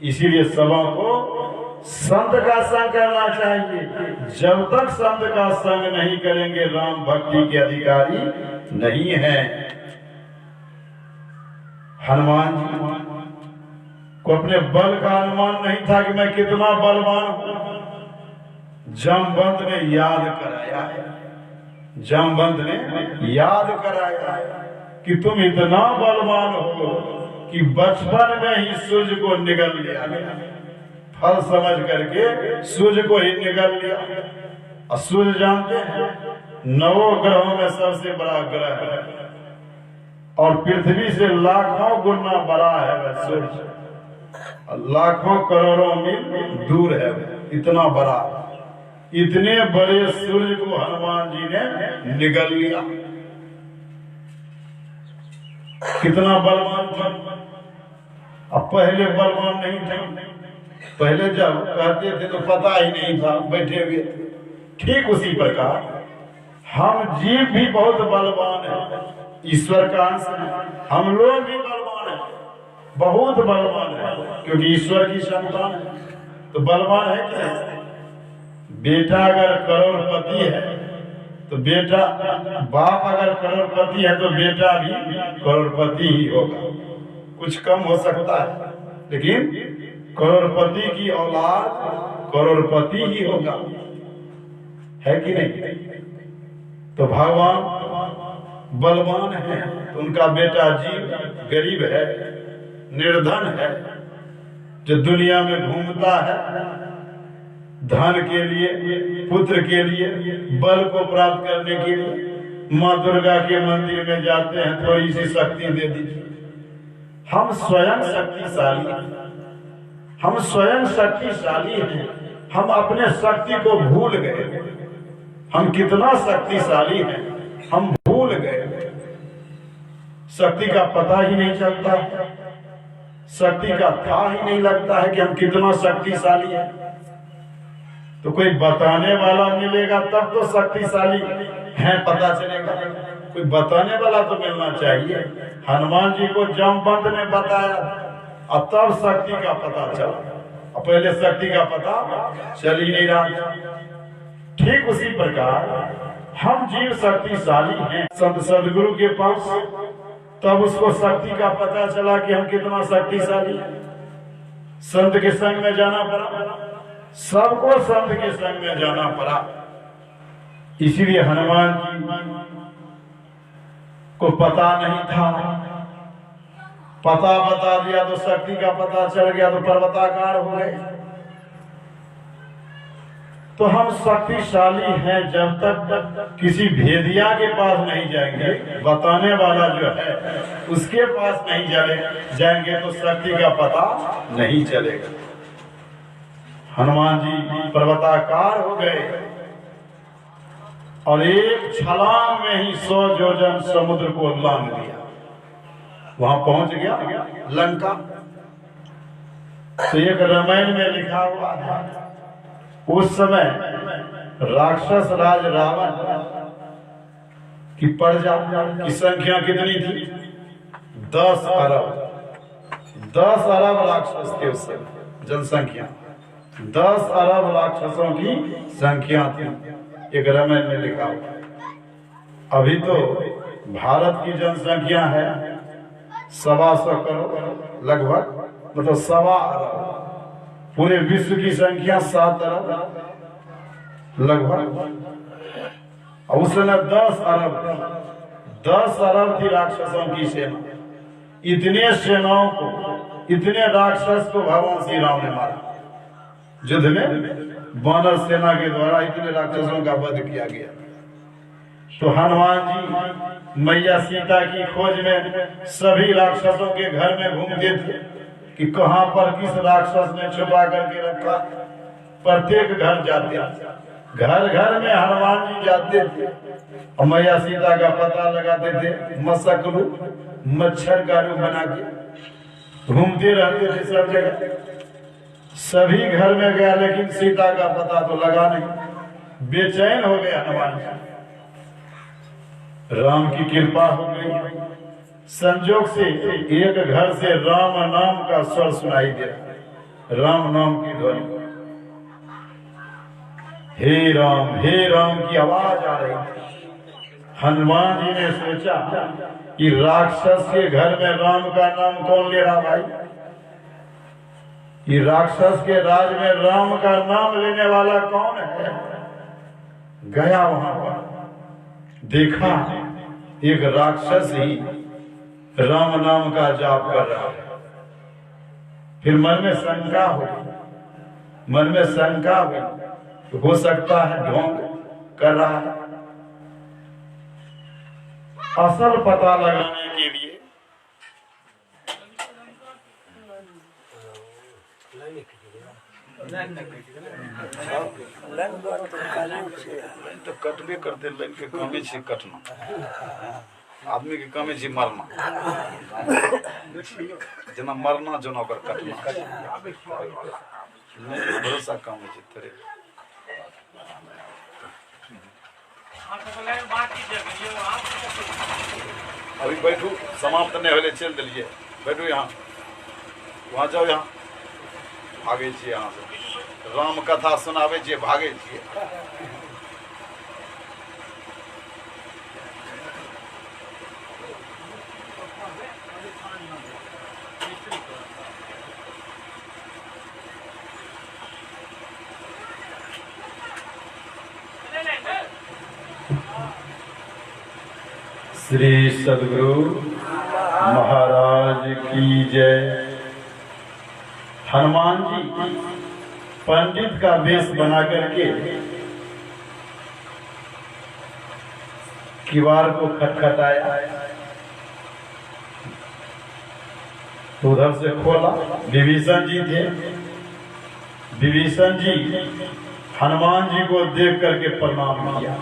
इसीलिए सबों को संत का संग करना चाहिए। जब तक संत का संग नहीं करेंगे राम भक्ति के अधिकारी नहीं है। हनुमान जी को अपने बल का अनुमान नहीं था कि मैं कितना बलवान हूं। जामवंत ने याद कराया है, जामवंत ने याद कराया है कि तुम इतना बलवान हो कि बचपन में ही सूर्य को निगल लिया, फल समझ करके सूर्य को ही निगल लिया। और सूर्य जानते हैं 9 ग्रहों में सबसे बड़ा ग्रह है और पृथ्वी से लाखों गुना बड़ा है वह सूर्य, लाखों करोड़ों मील दूर है, इतना बड़ा। इतने बड़े सूर्य को हनुमान जी ने निगल लिया। कितना बलवान था। अब पहले बलवान नहीं थे, पहले जब कहते थे तो पता ही नहीं था, बैठे हुए थे। ठीक उसी प्रकार हम जीव भी बहुत बलवान है, ईश्वर का अंश है। हम लोग भी बलवान है, बहुत बलवान है, क्योंकि ईश्वर की संतान है। तो बलवान है क्या? बेटा अगर करोड़पति है तो बेटा, बाप अगर करोड़पति है तो बेटा भी करोड़पति ही होगा। कुछ कम हो सकता है लेकिन करोड़पति की औलाद करोड़पति ही होगा, है कि नहीं? तो भगवान बलवान है तो उनका बेटा जीव गरीब है, निर्धन है, जो दुनिया में घूमता है धन के लिए, पुत्र के लिए, बल को प्राप्त करने के लिए। माँ दुर्गा के मंदिर में जाते हैं, थोड़ी सी शक्ति दे दीजिए। हम स्वयं शक्तिशाली हैं, हम स्वयं शक्तिशाली हैं। हम अपने शक्ति को भूल गए। हम कितना शक्तिशाली हैं हम भूल गए। शक्ति का पता ही नहीं चलता, शक्ति का था ही नहीं लगता है कि हम कितना शक्तिशाली हैं। तो कोई बताने वाला मिलेगा तब तो शक्तिशाली है पता चलेगा। कोई बताने वाला तो मिलना चाहिए। हनुमान जी को जामवंत ने बताया और तब शक्ति का पता चला, और पहले शक्ति का पता चल ही नहीं रहा। ठीक उसी प्रकार हम जीव शक्तिशाली हैं। संत सदगुरु के पास तब उसको शक्ति का पता चला कि हम कितना शक्तिशाली हैं। संत के संग में जाना पड़ा, सबको संत के संग में जाना पड़ा। इसीलिए हनुमान जी को पता नहीं था, पता बता दिया तो शक्ति का पता चल गया तो पर्वताकार हो गए। तो हम शक्तिशाली हैं जब तक किसी भेदिया के पास नहीं जाएंगे, बताने वाला जो है उसके पास नहीं जाएंगे तो शक्ति का पता नहीं चलेगा। हनुमान जी पर्वताकार हो गए और एक छलांग में ही 100 योजन समुद्र को लांघ दिया, वहां पहुंच गया लंका। तो एक रामायण में लिखा हुआ था, उस समय राक्षस राज रावण की प्रजा की संख्या कितनी थी? 10 अरब। 10 अरब राक्षस थे उस समय जनसंख्या, 10 अरब राक्षसों की संख्या थी। एक रामायण में लिखा हुआ। अभी तो भारत की जनसंख्या है 125 करोड़ लगभग, मतलब 1.25 अरब। पूरे विश्व की संख्या 7 अरब लगभग, और उस समय 10 अरब थी। 10 अरब थी राक्षसों की सेना। इतने सेनाओं को, इतने राक्षस को भगवान श्री राम ने मारा युद्ध में। वानर सेना के द्वारा इतने राक्षसों का वध किया गया। तो हनुमान जी मैया सीता की खोज में सभी राक्षसों के घर में घूमते थे कि कहां पर किस राक्षस ने छुपा करके रखा। प्रत्येक घर जाते, घर घर में हनुमान जी जाते थे और मैया सीता का पता लगाते थे। मशक्कू मच्छर का रूप बना के घूमते रहते थे सब जगह। सभी घर में गया लेकिन सीता का पता तो लगा नहीं। बेचैन हो गए हनुमान जी। राम की कृपा हो गई, संजोग से एक घर से राम नाम का स्वर सुनाई दिया, राम नाम की ध्वनि। हे राम की आवाज आ रही थी। हनुमान जी ने सोचा कि राक्षस के घर में राम का नाम कौन ले रहा भाई? ये राक्षस के राज में राम का नाम लेने वाला कौन है? गया वहां पर, देखा एक राक्षस ही राम नाम का जाप कर रहा है। फिर मन में शंका हुई, हो सकता है ढोंग कर रहा है। असल पता लगाने के लिए तो कटबे करते, लाइन के कमे छे कटना, आदमी के कमे छे मरना, जना मरना जना ओकर कटना, भरोसा कम छे तेरे। अभी बैठू, समाप्त नहीं होले चल दिलिए, बैठू यहाँ, वहाँ जाओ, यहाँ भागे छे, यहाँ से राम कथा सुनावे छे, भागे छे। श्री सद्गुरु महाराज की जय। हनुमान जी पंडित का वेश बना करके किवाड़ को खटखटाया, तो उधर से खोला। विभीषण जी थे। विभीषण जी हनुमान जी को देख करके प्रणाम किया।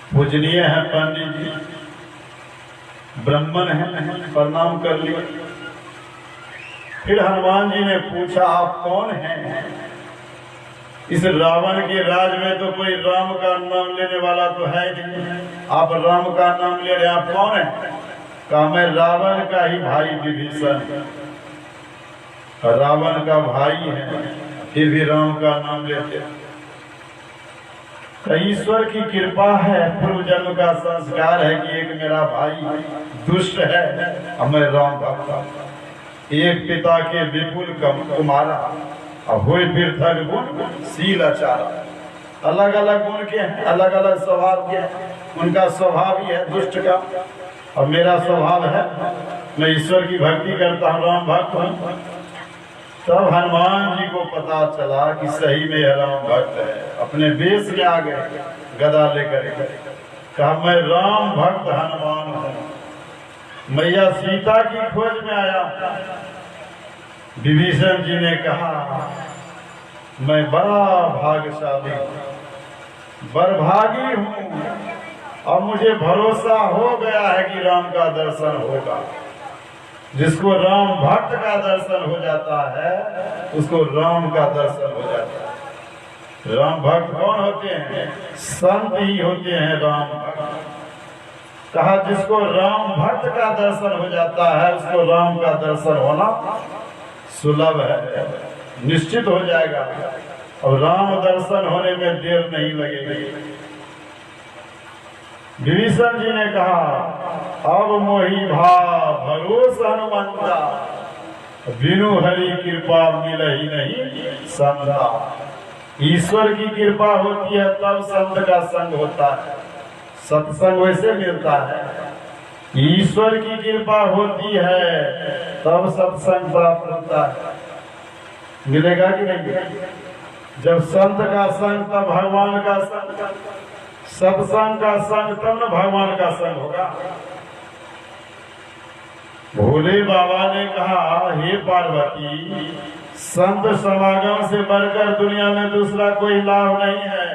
पूजनीय है पंडित जी, ब्राह्मण है, प्रणाम कर लिया। फिर हनुमान जी ने पूछा, आप कौन हैं? इस रावण के राज में तो कोई राम का नाम लेने वाला तो है नहीं, आप राम का नाम ले रहे, आप कौन है? कहा, मैं रावण का ही भाई विभीषण, रावण का भाई है, फिर भी राम का नाम लेते। ईश्वर की कृपा है, पूर्व जन्म का संस्कार है कि एक मेरा भाई दुष्ट है और मैं राम भक्त हूं। एक पिता के विपुल कुमारा और हुए पृथक गुण शील आचारा। अलग अलग गुण के हैं, अलग अलग स्वभाव के हैं। उनका स्वभाव ही है दुष्ट का और मेरा स्वभाव है मैं ईश्वर की भक्ति करता हूँ, राम भक्त हूँ। तब हनुमान जी को पता चला कि सही में यह राम भक्त है। अपने वेश में आ गए गदा लेकर, कहा मैं राम भक्त हनुमान हूँ, मैया सीता की खोज में आया। विभीषण जी ने कहा मैं बड़ा भाग्यशाली बरभागी हूँ और मुझे भरोसा हो गया है कि राम का दर्शन होगा। जिसको राम भक्त का दर्शन हो जाता है उसको राम का दर्शन हो जाता है। राम भक्त कौन होते हैं? संत ही होते हैं राम भक्त। कहा जिसको राम भक्त का दर्शन हो जाता है उसको राम का दर्शन होना सुलभ है, निश्चित हो जाएगा और राम दर्शन होने में देर नहीं लगेगी। विभीषण जी ने कहा अब मोहि भाव भरोसा हनुमंता, बिनु हरि कृपा मिलहि नहीं संता। ईश्वर की कृपा होती है तब संत का संग होता है, सत्संग वैसे मिलता है। ईश्वर की कृपा होती है तब सत्संग प्राप्त होता है। मिलेगा कि नहीं? जब संत का संग तब भगवान का संग, सत्संग का संग तब न भगवान का संग होगा। भोले बाबा ने कहा हे पार्वती, संत समागम से बढ़कर दुनिया में दूसरा कोई लाभ नहीं है,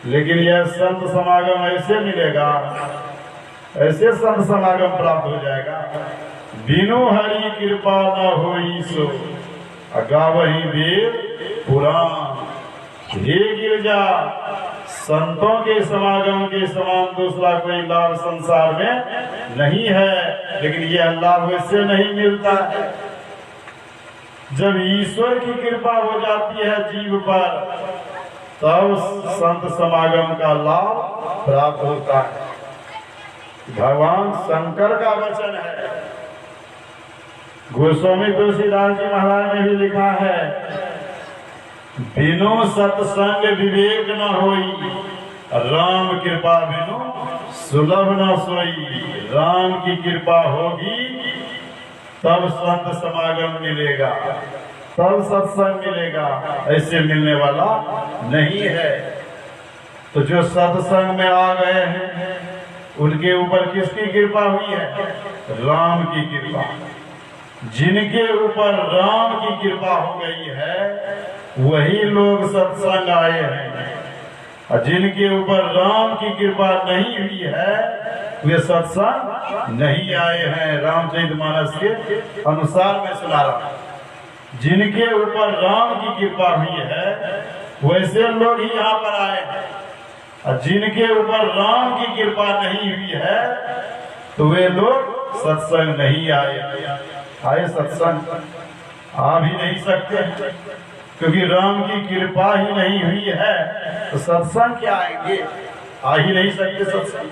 लेकिन यह संत समागम ऐसे मिलेगा, ऐसे संत समागम प्राप्त हो जाएगा। बिनु हरि कृपा न होई सो गावहि वेद पुराण। हे गिरजा, संतों के समागम के समान दूसरा कोई लाभ संसार में नहीं है, लेकिन यह लाभ वैसे नहीं मिलता है। जब ईश्वर की कृपा हो जाती है जीव पर तब संत समागम का लाभ प्राप्त होता है। भगवान शंकर का वचन है। गोस्वामी तुलसीदास जी महाराज ने भी लिखा है बिनु सत्संग विवेक न होई, राम कृपा बिनु सुलभ न सोई। राम की कृपा होगी तब संत समागम मिलेगा, तब सत्संग मिलेगा, ऐसे मिलने वाला नहीं है। तो जो सत्संग में आ गए हैं उनके ऊपर किसकी कृपा हुई है? राम की कृपा। जिनके ऊपर राम की कृपा हो गई है वही लोग सत्संग आए हैं, और जिनके ऊपर राम की कृपा नहीं हुई है वे सत्संग नहीं आए हैं। रामचरितमानस के अनुसार मैं सुना रहा हूं। जिनके ऊपर राम की कृपा हुई है वैसे लोग ही यहाँ पर आए हैं, और जिनके ऊपर राम की कृपा नहीं हुई है तो वे लोग सत्संग नहीं आए। आए सत्संग आ भी नहीं सकते क्योंकि राम की कृपा ही नहीं हुई है, तो सत्संग क्या आएंगे? आ ही नहीं सकते सत्संग।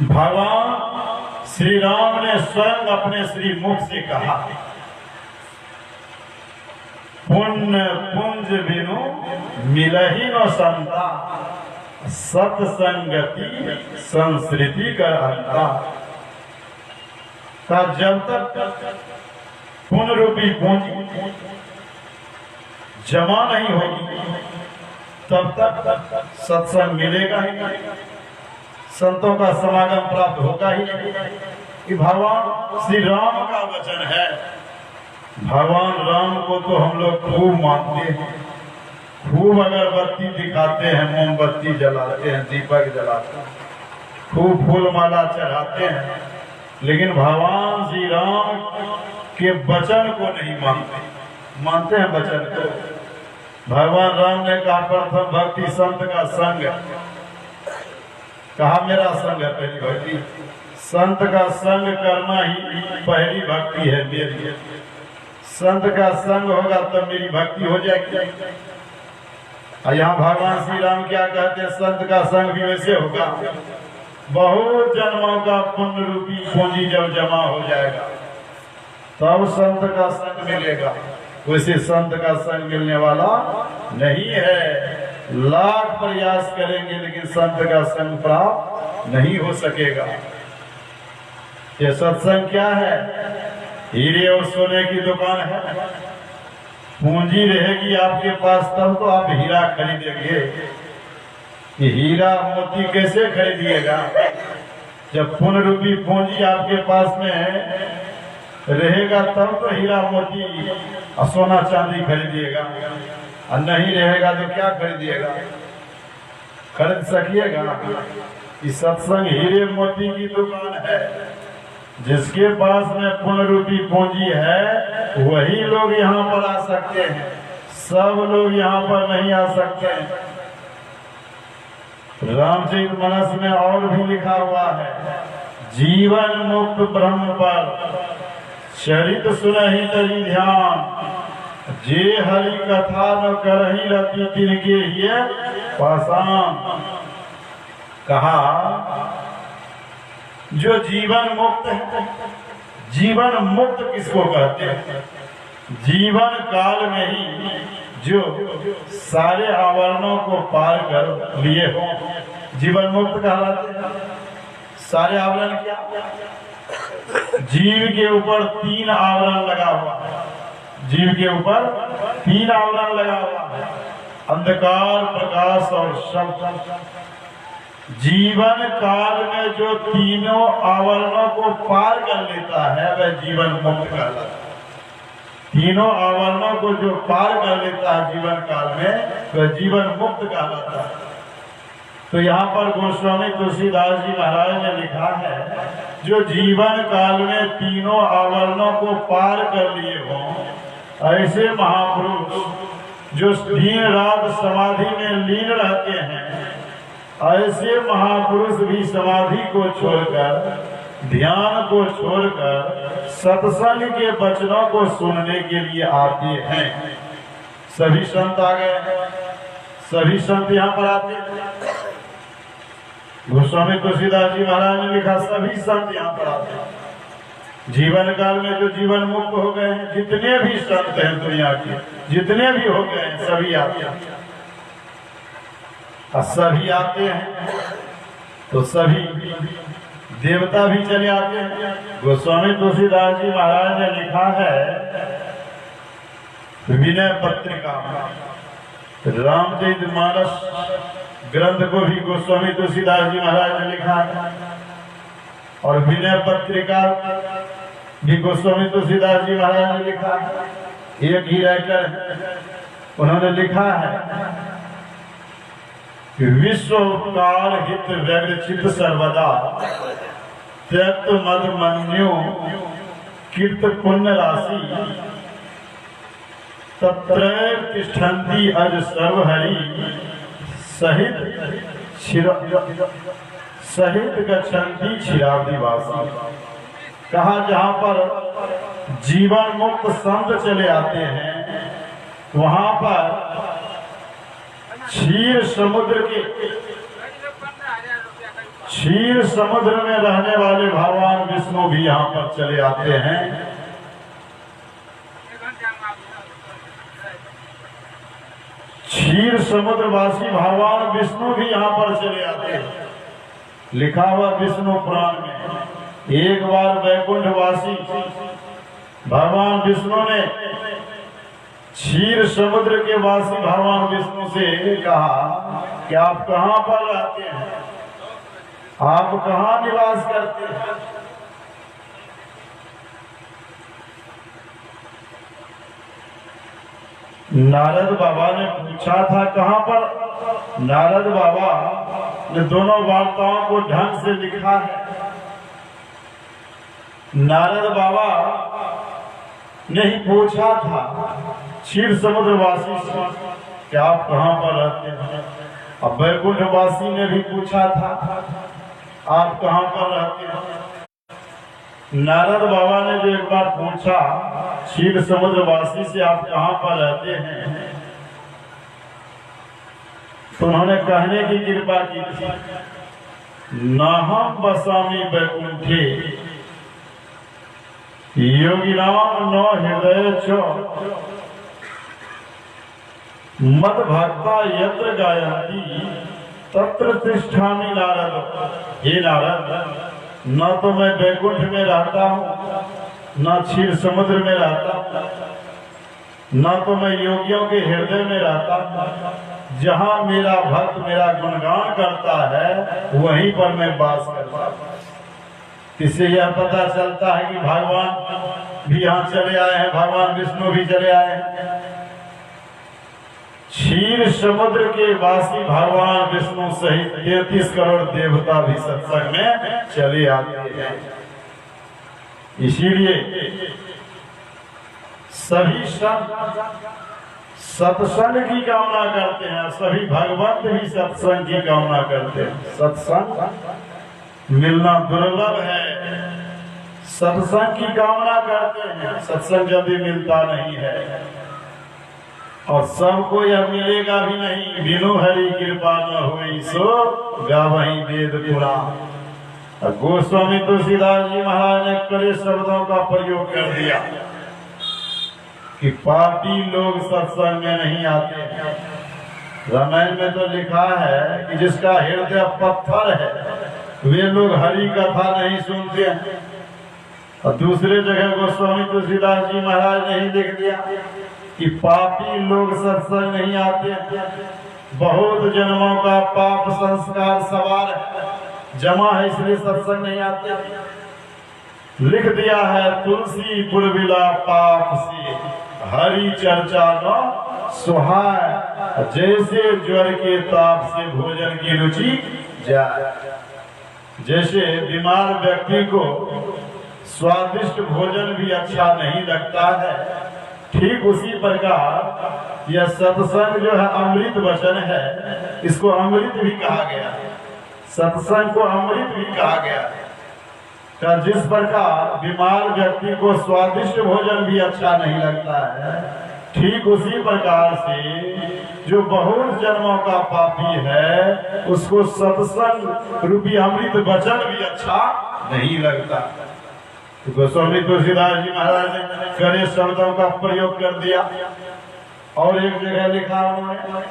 भगवान श्री राम ने स्वयं अपने श्री मुख से कहा पुण्य पुंज बिनु मिलहि न संता, सत्संगति संस्कृति का अंता। जब तक पुण्य रूपी पूंजी जमा नहीं होगी तब तक सत्संग मिलेगा ही नहीं, संतों का समागम प्राप्त होगा ही नहीं। कि भगवान श्री राम का वचन है। भगवान राम को तो हम लोग खूब मानते हैं, खूब अगरबत्ती दिखाते हैं, मोमबत्ती जलाते हैं, दीपक जलाते हैं, खूब फूल माला चढ़ाते हैं, लेकिन भगवान श्री राम के वचन को नहीं मानते। मानते हैं वचन को। भगवान राम ने कहा प्रथम भक्ति संत का संग, कहा मेरा संग है पहली भक्ति। संत का संग करना ही पहली भक्ति है मेरी। संत का संग होगा तब मेरी भक्ति हो जाएगी। और यहाँ भगवान श्री राम क्या कहते हैं? संत का संग भी वैसे होगा बहुत जन्मों का पुण्य रूपी पूंजी जब जमा हो जाएगा तब संत का संग मिलेगा। वैसे संत का संग मिलने वाला नहीं है। लाख प्रयास करेंगे लेकिन संत का संग प्राप्त नहीं हो सकेगा। ये सत्संग क्या है? हीरे और सोने की दुकान है। पूंजी रहेगी आपके पास तब तो आप हीरा खरीदेंगे। कि हीरा मोती कैसे खरीदिएगा? जब पुण्य रूपी पूंजी आपके पास में रहेगा तब तो हीरा मोती और सोना चांदी खरीदिएगा, और नहीं रहेगा तो क्या खरीदिएगा? खरीद सकिएगा? कि सत्संग हीरे मोती की दुकान है। जिसके पास में पुण्य रूपी पूंजी है वही लोग यहाँ पर आ सकते हैं, सब लोग यहाँ पर नहीं आ सकते हैं। रामचरितमानस में और भी लिखा हुआ है, जीवन मुक्त ब्रह्म पर चरित सुनहि तरि ध्यान, जे हरि कथा न करहि रति तिनके हिय पाषाण। कहा जो जीवन मुक्त है, जीवन मुक्त किसको कहते हैं? जीवन काल में ही जो सारे आवरणों को पार कर लिए हो जीवन मुक्त कहलाते हैं। सारे आवरण क्या? जीव के ऊपर 3 आवरण लगा हुआ है। जीव के ऊपर 3 आवरण लगा हुआ है, अंधकार, प्रकाश और शब्द। जीवन काल में जो तीनों आवरणों को पार कर लेता है वह जीवन मुक्त कहलाता है। तीनों आवरणों को जो पार कर लेता है जीवन काल में वह जीवन मुक्त कहलाता है। तो यहाँ पर गोस्वामी तुलसीदास जी महाराज ने लिखा है, जो जीवन काल में तीनों आवरणों को पार कर लिए हों ऐसे महापुरुष जो दिन रात समाधि में लीन रहते हैं, ऐसे महापुरुष भी समाधि को छोड़कर, ध्यान को छोड़कर सत्संग के वचनों को सुनने के लिए आते हैं। सभी संत आ गए हैं, सभी संत यहाँ पर आते हैं। गोस्वामी तुलसीदास जी महाराज ने लिखा, सभी संत यहाँ पर आते हैं। जीवन काल में जो जीवन मुक्त हो गए हैं, जितने भी संत हैं दुनिया के, जितने भी हो गए हैं, सभी आते हैं। और सभी आते हैं तो सभी देवता भी चले आते हैं। गोस्वामी तुलसीदास जी महाराज ने लिखा है विनय पत्रिका, रामचरितमानस ग्रंथ को भी गोस्वामी तुलसीदास जी महाराज ने लिखा है, और विनय पत्रिका भी गोस्वामी तुलसीदास जी महाराज ने लिखा है। एक ही राइटर उन्होंने लिखा है, विश्व उपकार हित व्यग्र चित्त सर्वदा, त्यक्त मद मन्यो कीर्त पुण्य राशि, तत्रैव तिष्ठन्ति अज सर्वहरि, सहित गच्छन्ति क्षीराब्धिवासी। कहा जहाँ पर जीवन मुक्त संत चले आते हैं वहां पर क्षीर समुद्र में रहने वाले भगवान विष्णु भी यहाँ पर चले आते हैं। क्षीर समुद्रवासी भगवान विष्णु भी यहाँ पर चले आते हैं। लिखा हुआ विष्णु पुराण में, एक बार वैकुंठवासी भगवान विष्णु ने क्षीर समुद्र के वासी भगवान विष्णु से कहा कि आप कहाँ पर रहते हैं, आप कहाँ निवास करते हैं? नारद बाबा ने पूछा था कहाँ पर। नारद बाबा ने दोनों वार्ताओं को ढंग से लिखा है। नारद बाबा ने ही पूछा था क्षीर समुद्रवासी से कि आप कहाँ पर रहते हैं। अब वैकुंठवासी ने भी पूछा था आप कहाँ पर रहते हैं। नारद बाबा ने जो एक बार पूछा क्षीर समुद्रवासी से आप कहाँ पर रहते हैं, तो उन्होंने कहने की कृपा की थी नाहम बसामी वैकुंठे योगिनाम न हृदय च मद भक्ता यत्र गायन्ति तत्र तिष्ठामि नारद। हे नारद, न तो मैं वैकुंठ में रहता हूँ, न क्षीर समुद्र में रहता हूँ, न तो मैं योगियों के हृदय में रहता हूँ। जहाँ मेरा भक्त मेरा गुणगान करता है वहीं पर मैं वास करता हूँ। इससे यह पता चलता है कि भगवान भी यहाँ चले आए हैं, भगवान विष्णु भी चले आए हैं। क्षीर समुद्र के वासी भगवान विष्णु सहित 33 करोड़ देवता भी सत्संग में चले आते हैं। इसीलिए सभी सत्संग की कामना करते हैं, सभी भगवंत भी सत्संग की कामना करते हैं। सत्संग मिलना दुर्लभ है, सत्संग की कामना करते हैं। सत्संग जल्दी मिलता नहीं है और सबको यह मिलेगा भी नहीं। बिनु हरि कृपा न हुई सो गावहीं वेद पुराण। गोस्वामी तुलसीदास जी महाराज ने कड़े शब्दों का प्रयोग कर दिया कि पापी लोग सत्संग में नहीं आते हैं। रामायण में तो लिखा है कि जिसका हृदय पत्थर है वे लोग हरि कथा नहीं सुनते हैं। और दूसरे जगह गोस्वामी तुलसीदास जी महाराज ने ही लिख दिया कि पापी लोग सत्संग नहीं आते। बहुत जन्मों का पाप संस्कार सवार है, जमा है, इसलिए सत्संग नहीं आते। लिख दिया है तुलसी पुरबिला पाप से हरि चर्चा न सुहाय। जैसे ज्वर के ताप से भोजन की रुचि जाए, जैसे बीमार व्यक्ति को स्वादिष्ट भोजन भी अच्छा नहीं लगता है, ठीक उसी प्रकार यह सत्संग जो है अमृत वचन है, इसको अमृत भी कहा गया। सत्संग को अमृत भी कहा गया। जिस प्रकार बीमार व्यक्ति को स्वादिष्ट भोजन भी अच्छा नहीं लगता है, ठीक उसी प्रकार से जो बहुत जन्मों का पापी है उसको सत्संग रूपी अमृत वचन भी अच्छा नहीं लगता। तो गोस्वामी तुलसीदास जी महाराज ने कड़े शब्दों का प्रयोग कर दिया। और एक जगह लिखा उन्होंने,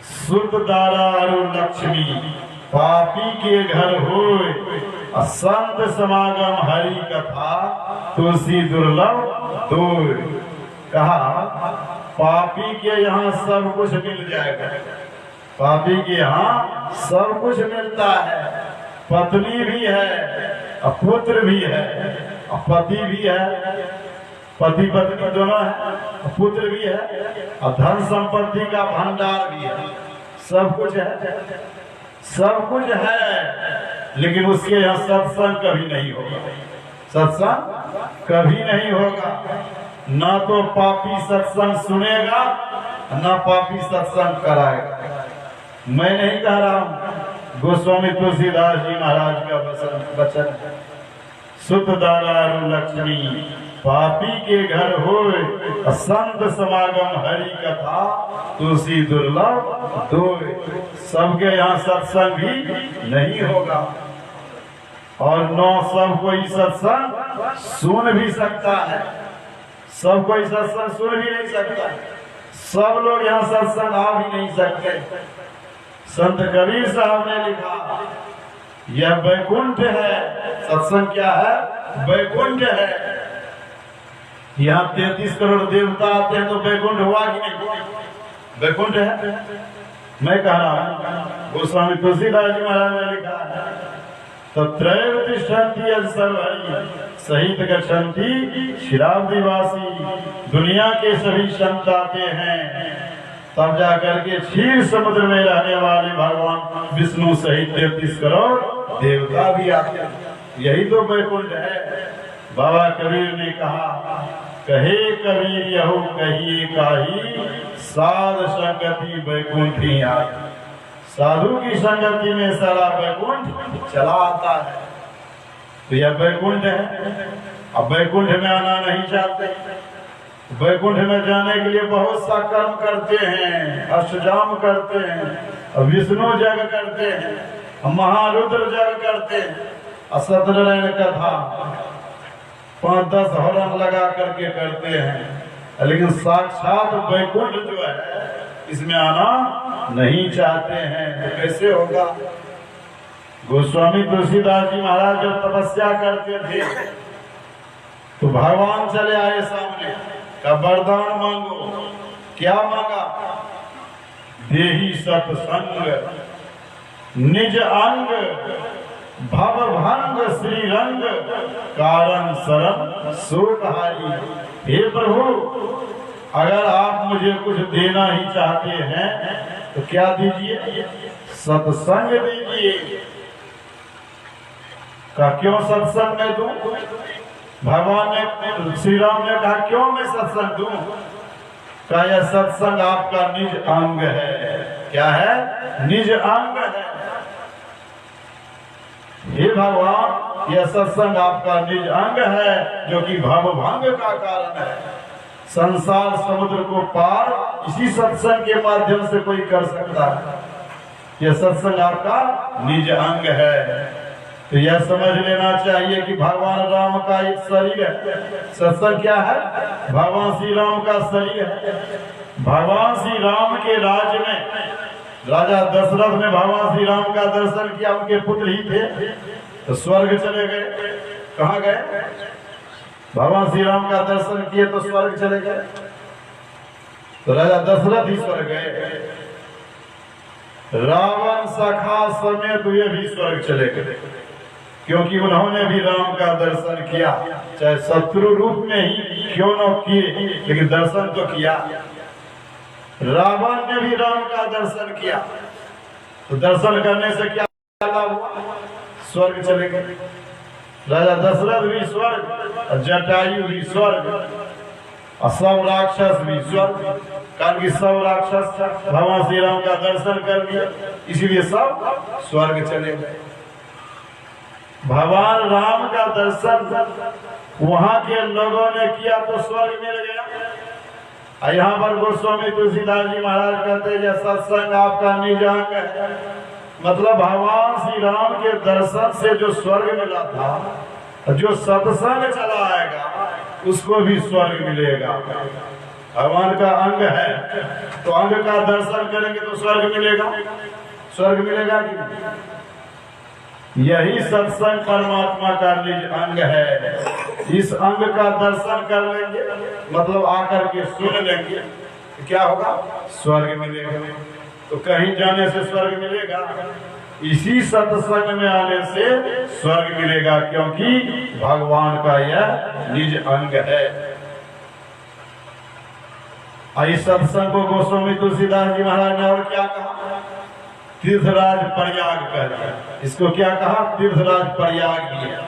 सुत दारारु लक्ष्मी पापी के घर होए, संत समागम हरि कथा तुलसी दुर्लभ दोय। कहा पापी के यहाँ सब कुछ मिल जाएगा, पापी के यहाँ सब कुछ मिलता है। पत्नी भी है, पुत्र भी है, पति भी है, पति पत्नी दोनों है, पुत्र भी है, और धन संपत्ति का भंडार भी है। सब कुछ है, सब कुछ है, लेकिन उसके यहाँ सत्संग कभी नहीं होगा। सत्संग कभी नहीं होगा। ना तो पापी सत्संग सुनेगा, ना पापी सत्संग कराएगा। मैं नहीं कह रहा हूं, गोस्वामी तुलसीदास जी महाराज का वचन है। सुत दारारु लक्ष्मी पापी के घर होए, संत समागम हरि कथा तुलसी दुर्लभ दोय। सबके यहाँ सत्संग भी नहीं होगा, और न सब कोई सत्संग सुन भी सकता है। सब कोई सत्संग सुन भी नहीं सकता, सब लोग यहाँ सत्संग आ भी नहीं सकते। संत कबीर साहब ने लिखा, यह वैकुंठ है। सत्संग क्या है? वैकुंठ है। यहाँ 33 करोड़ देवता आते हैं तो वैकुंठ हुआ कि नहीं? वैकुंठ है। मैं कह रहा हूँ, गोस्वामी तुलसीदास जी महाराज ने लिखा है, तत्रैव तिष्ठन्ति सर्वहरि सहित गच्छन्ति क्षीराब्धिवासी। दुनिया के सभी संत आते हैं, तब जाकर के क्षीर समुद्र में रहने वाले भगवान विष्णु सहित 33 करोड़ देवता भी आते हैं। यही तो वैकुंठ है। बाबा कबीर ने कहा, कहे कबीर यहो कहिए काही, साध संगति वैकुंठी आई। साधु की संगति में सारा वैकुंठ चला आता है। तो यह वैकुंठ है। अब वैकुंठ में आना नहीं चाहते, वैकुंठ में जाने के लिए बहुत सा कर्म करते हैं, अष्टजाम करते हैं, विष्णु जग करते हैं, महारुद्र जग करते हैं, और सत्यनारायण कथा 5-10 हरण लगा करके करते हैं, लेकिन साक्षात वैकुंठ जो है इसमें आना नहीं चाहते हैं। तो कैसे होगा? गोस्वामी तुलसीदास जी महाराज जब तपस्या करते थे तो भगवान चले आए सामने, का वरदान मांगो। क्या मांगा? देही सत्संग निज अंग भव भंग श्री रंग कारण शरण शोकहारी। हे प्रभु, अगर आप मुझे कुछ देना ही चाहते हैं तो क्या दीजिए? सत्संग दीजिए। का क्यों सत्संग मैं दूं? भगवान ने, श्री राम ने कहा क्यों मैं सत्संग दूं? का यह सत्संग आपका निज अंग है। क्या है? निज अंग है। हे भगवान, यह सत्संग आपका निज अंग है जो कि भव भंग का कारण है। संसार समुद्र को पार इसी सत्संग के माध्यम से कोई कर सकता है। यह सत्संग आपका निज अंग है। तो यह समझ लेना चाहिए कि भगवान राम का एक शरीर है। सत्संग क्या है? भगवान श्री राम का शरीर है। भगवान श्री राम के राज्य में राजा दशरथ ने भगवान श्री राम का दर्शन किया, उनके पुत्र ही थे, तो स्वर्ग चले गए। कहाँ गए? भगवान श्री राम का दर्शन किए तो स्वर्ग चले गए। तो राजा दशरथ ही स्वर्ग गए, रावण सखा समेत वे भी स्वर्ग चले गए, क्योंकि उन्होंने भी राम का दर्शन किया, चाहे शत्रु रूप में ही क्यों न किए, लेकिन दर्शन तो किया। रावण ने भी राम का दर्शन किया, तो दर्शन करने से क्या लाभ हुआ? स्वर्ग चले गए। राजा दशरथ भी स्वर्ग, जटायु भी स्वर्ग, और सब राक्षस भी स्वर्ग। कारण कि सब राक्षस भगवान श्री राम का दर्शन कर लिया, इसीलिए सब स्वर्ग चले गए। भगवान राम का दर्शन वहां के लोगों ने किया तो स्वर्ग मिल गया। यहाँ पर गोस्वामी तुलसीदास जी महाराज कहते हैं सत्संग आपका निज अंग है। मतलब भगवान श्री राम के दर्शन से जो स्वर्ग मिला था, जो सत्संग चला आएगा उसको भी स्वर्ग मिलेगा। भगवान का अंग है तो अंग का दर्शन करेंगे तो स्वर्ग मिलेगा। स्वर्ग मिलेगा कि नहीं? यही सत्संग परमात्मा का निज अंग है। इस अंग का दर्शन कर लेंगे, मतलब आकर के सुन लेंगे, तो क्या होगा? स्वर्ग मिलेगा। तो कहीं जाने से स्वर्ग मिलेगा? इसी सत्संग में आने से स्वर्ग मिलेगा, क्योंकि भगवान का यह निज अंग है। इस सत्संग को गोस्वामी तुलसीदास जी महाराज ने और क्या कहा? तीर्थराज प्रयाग कह दिया। इसको क्या कहा? तीर्थराज प्रयाग किया।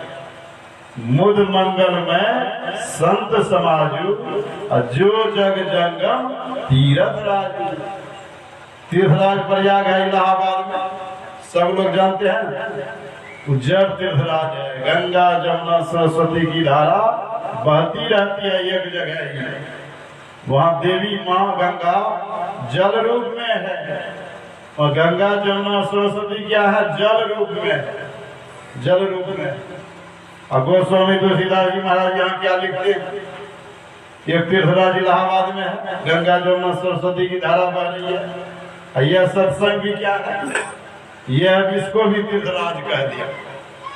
मुद मंगल में संत समाजू जो जग जंगम तीर्थ राजू। तीर्थराज प्रयाग है इलाहाबाद में, सब लोग जानते हैं। उज्जैन तीर्थराज है, गंगा जमुना सरस्वती की धारा बहती रहती है एक जगह ही। वहां देवी माँ गंगा जल रूप में है, और गंगा जमुना सरस्वती क्या है? जल रूप में है, जल रूप में। और गोस्वामी तुलसीदास जी महाराज यहाँ क्या लिखते? एक तीर्थराज इलाहाबाद में है, गंगा जमुना सरस्वती की धारा बह रही है। यह सत्संग भी क्या है? यह इसको भी तीर्थराज कह दिया।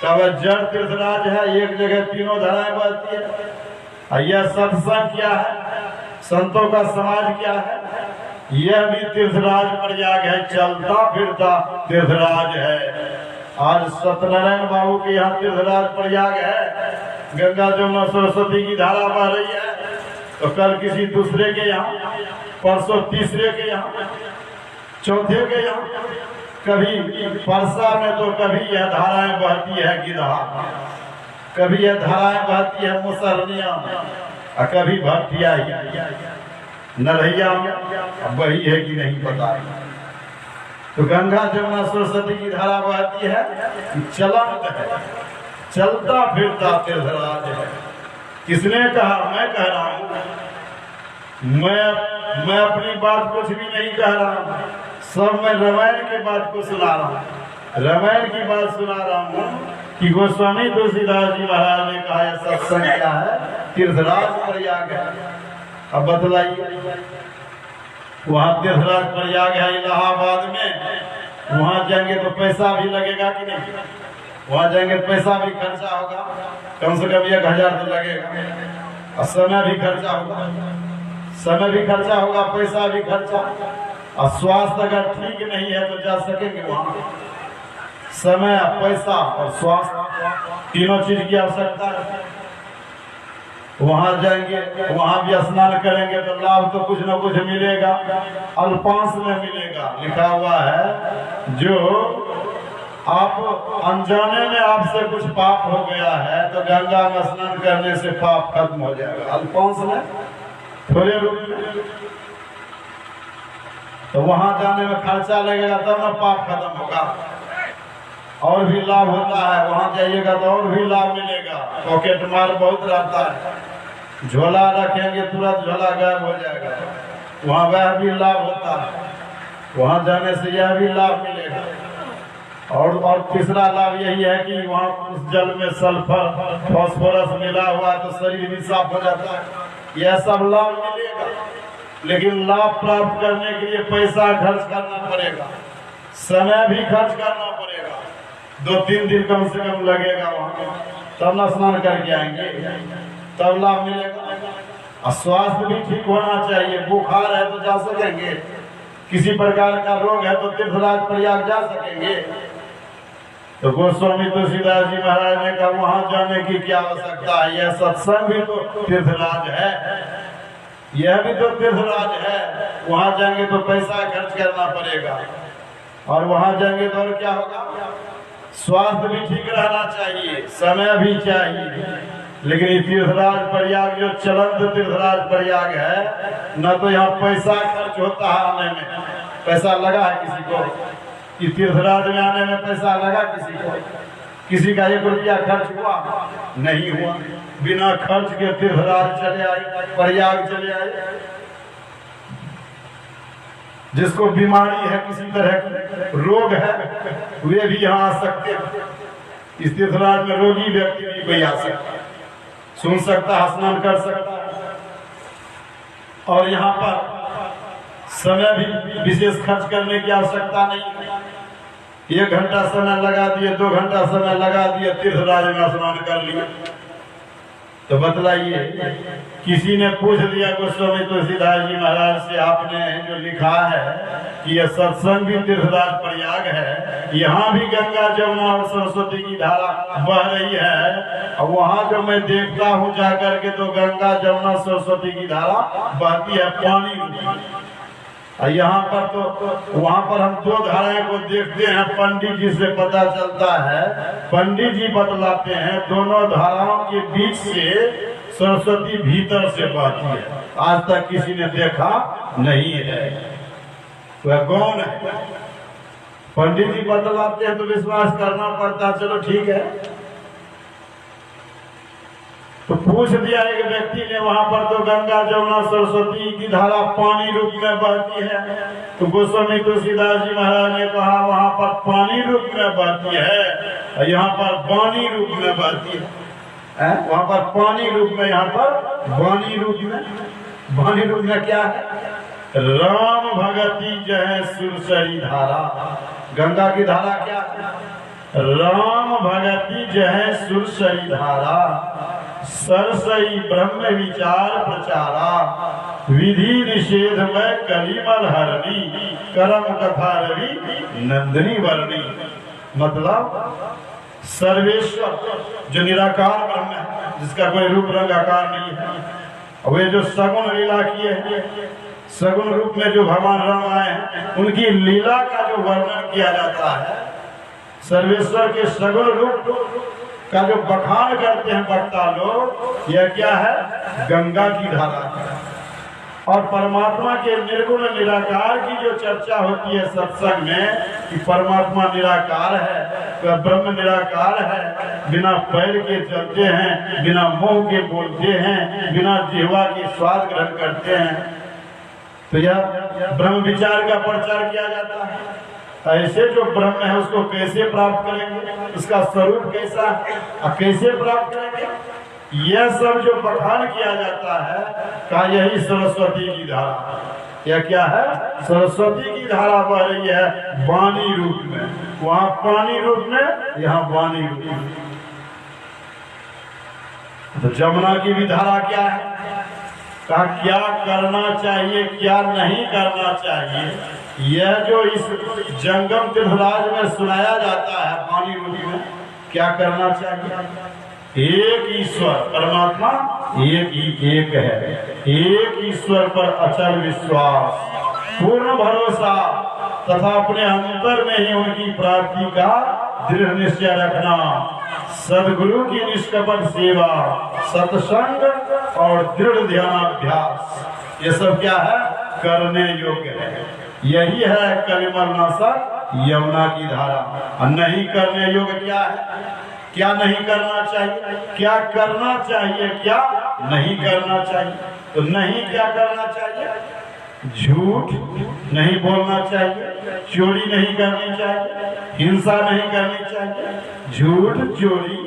तब जड़ तीर्थराज है, एक जगह तीनों धाराएं बहती है। यह सत्संग क्या है? संतों का समाज क्या है? यह भी तीर्थराज प्रयाग है, चलता फिरता तीर्थराज है। आज सत्यनारायण बाबू के यहाँ तीर्थराज प्रयाग है, गंगा जमुना सरस्वती की धारा बह रही है। तो कल किसी दूसरे के यहाँ, परसों तीसरे के यहाँ, चौथे के यहाँ, कभी परसा में तो कभी यह धाराएं बहती है गिधा, कभी यह धाराएं बहती है मुसरनिया, और कभी भक्तिया ही नरैया में। अब वही है कि नहीं पता। तो गंगा जमुना सरस्वती की धारा बहती है, चलंत है, चलता फिरता तीर्थराज है। किसने कहा? मैं कह रहा हूं। मैं अपनी बात कुछ भी नहीं कह रहा हूं। सब मैं रामायण की बात को सुना रहा हूँ, रामायण की बात सुना रहा हूँ कि गोस्वामी तुलसीदास जी महाराज ने कहा सत्संग क्या है, तीर्थराज प्रयाग है। अब बतलाइए, वहाँ तीर्थराज प्रयाग है इलाहाबाद में, वहाँ जाएंगे तो पैसा भी लगेगा कि नहीं? वहाँ जाएंगे पैसा भी खर्चा होगा, कम से कम 1000 तो लगेगा, और समय भी खर्चा होगा, समय भी खर्चा होगा, पैसा भी खर्चा, और स्वास्थ्य अगर ठीक नहीं है तो जा सकेंगे वहाँ? समय, पैसा और स्वास्थ्य तीनों चीज की आवश्यकता है। वहां जाएंगे, वहां भी स्नान करेंगे तो लाभ तो कुछ न कुछ मिलेगा, अल्पांश में मिलेगा। लिखा हुआ है जो आप अनजाने में आपसे कुछ पाप हो गया है तो गंगा में स्नान करने से पाप खत्म हो जाएगा, अल्पांश में, थोड़े रूप में। तो वहां जाने में खर्चा लगेगा तब ना पाप खत्म होगा। और भी लाभ होता है, वहां जाइएगा तो और भी लाभ मिलेगा। पॉकेट मार बहुत रहता है, झोला रखेंगे तुरंत झोला गायब हो जाएगा, वहां वह भी लाभ होता है, वहां जाने से यह भी लाभ मिलेगा। और तीसरा लाभ यही है कि वहाँ उस जल में सल्फर फास्फोरस मिला हुआ तो शरीर भी साफ हो जाता है, यह सब लाभ मिलेगा। लेकिन लाभ प्राप्त करने के लिए पैसा खर्च करना पड़ेगा, समय भी खर्च करना पड़ेगा, 2-3 दिन कम से कम लगेगा वहाँ, तब ना स्नान करके आएंगे, तब लाभ मिलेगा। और स्वास्थ्य भी ठीक होना चाहिए, बुखार है तो जा सकेंगे, किसी प्रकार का रोग है तो तीर्थराज प्रयाग जा सकेंगे। तो गोस्वामी तुलसीदास जी महाराज ने कहा वहां जाने की क्या आवश्यकता है, यह सत्संग भी तो तीर्थराज है, यह भी तो तीर्थराज है। वहां जाएंगे तो पैसा खर्च करना पड़ेगा, और वहां जाएंगे तो और क्या होगा, स्वास्थ्य भी ठीक रहना चाहिए, समय भी चाहिए। लेकिन ये तीर्थराज प्रयाग जो चलंत तीर्थराज प्रयाग है, न तो यहाँ पैसा खर्च होता है आने में, पैसा लगा है किसी को, कि तीर्थराज में आने में पैसा लगा किसी को, किसी का 1 रुपया खर्च हुआ नहीं हुआ, बिना खर्च के तीर्थराज चले आए, प्रयाग चले आए। जिसको बीमारी है, किसी तरह की रोग है, वे भी यहाँ आ सकते हैं। इस तीर्थराज में रोगी व्यक्ति भी कोई आ सकता है, सुन सकता है, स्नान कर सकता है। और यहाँ पर समय भी विशेष खर्च करने की आवश्यकता नहीं, 1 घंटा समय लगा दिए, 2 घंटा समय लगा दिए, तीर्थराज में स्नान कर लिया। तो बतलाइए, किसी ने पूछ दिया गोस्वामी तुलसीदास जी महाराज से, आपने जो लिखा है कि यह सत्संग भी तीर्थराज प्रयाग है, यहाँ भी गंगा जमुना और सरस्वती की धारा बह रही है, और वहाँ जो मैं देखता हूँ जाकर के तो गंगा जमुना सरस्वती की धारा बहती है पानी। यहाँ पर तो वहाँ पर हम 2 धाराएं को देखते हैं, पंडित जी से पता चलता है, पंडित जी बतलाते हैं दोनों धाराओं के बीच से सरस्वती भीतर से बहती है, आज तक किसी ने देखा नहीं है, वह गौण है। पंडित जी बतलाते हैं तो विश्वास करना पड़ता, चलो ठीक है। तो पूछ दिया एक व्यक्ति ने, वहां पर तो गंगा जमुना सरस्वती की धारा पानी रूप में बहती है, तो गोस्वामी तुलसीदास जी महाराज ने कहा वहां पर पानी रूप में बहती है, यहाँ पर वाणी रूप में बहती है। वहां पर पानी रूप में, यहाँ पर वाणी रूप में। वाणी रूप में क्या है, राम भगति जय सुरसरी धारा। गंगा की धारा क्या है, राम भगति जय सुरसरी धारा, सरसई ब्रह्म विचार प्रचारा, विधि निषेध में कलिमल हरणी, करम कथा रवि नंदनी वर्णी। मतलब सर्वेश्वर जो निराकार ब्रह्म है, जिसका कोई रूप रंग आकार नहीं है, वे जो सगुण लीला किए हैं, सगुण रूप में जो भगवान राम आए हैं, उनकी लीला का जो वर्णन किया जाता है, सर्वेश्वर के सगुण रूप का जो बखान करते हैं वक्ता लोग, यह क्या है, गंगा की धारा। और परमात्मा के निर्गुण निराकार की जो चर्चा होती है सत्संग में, कि परमात्मा निराकार है, वह ब्रह्म निराकार है, बिना पैर के चलते हैं, बिना मुंह के बोलते हैं, बिना जिह्वा के स्वाद ग्रहण करते हैं। तो यह ब्रह्म विचार का प्रचार किया जाता है। ऐसे जो ब्रह्म है उसको कैसे प्राप्त करेंगे, उसका स्वरूप कैसा है और कैसे प्राप्त करेंगे, यह सब जो बखान किया जाता है का यही सरस्वती की धारा। यह क्या है? सरस्वती की धारा बह रही है वाणी रूप में, वहां पानी रूप में, यहाँ वाणी रूप में। तो जमुना की भी धारा क्या है? कहा क्या करना चाहिए क्या नहीं करना चाहिए, यह जो इस जंगम तीर्थराज में सुनाया जाता है वाणी रूप में, क्या करना चाहिए। एक ईश्वर परमात्मा एक ही एक है, एक ईश्वर पर अचल विश्वास, पूर्ण भरोसा तथा अपने अंतर में ही उनकी प्राप्ति का दृढ़ निश्चय रखना, सदगुरु की निष्कपट सेवा, सत्संग और दृढ़ ध्यानाभ्यास, ये सब क्या है? करने योग्य है। यही है कलिमल नाशक यमुना की धारा। और नहीं करने योग्य क्या है? क्या नहीं करना चाहिए, क्या करना चाहिए, क्या नहीं करना चाहिए। तो नहीं क्या करना चाहिए? झूठ नहीं बोलना चाहिए, चोरी नहीं करनी चाहिए, हिंसा नहीं करनी चाहिए। झूठ, चोरी,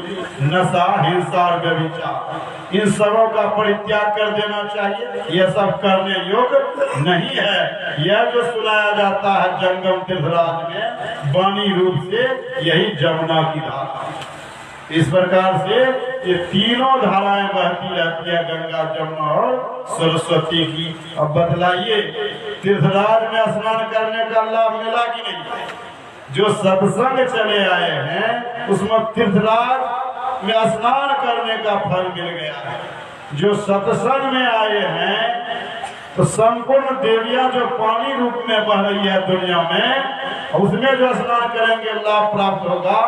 नशा, हिंसा और व्यभिचार, इन सबों का परित्याग कर देना चाहिए। यह सब करने योग्य नहीं है। यह जो सुनाया जाता है जंगम तीर्थराज में वाणी रूप से, यही जमुना की धारा। इस प्रकार से ये तीनों धाराएं बहती रहती है, गंगा, जमुना और सरस्वती की। अब बतलाइए तीर्थराज में स्नान करने का लाभ मिला कि नहीं? जो सत्संग चले आए हैं उसमें तीर्थराज में स्नान करने का फल मिल गया है। जो सत्संग में आए हैं तो संपूर्ण देवियां जो पानी रूप में बह रही है दुनिया में, उसमें जो स्नान करेंगे लाभ प्राप्त होगा।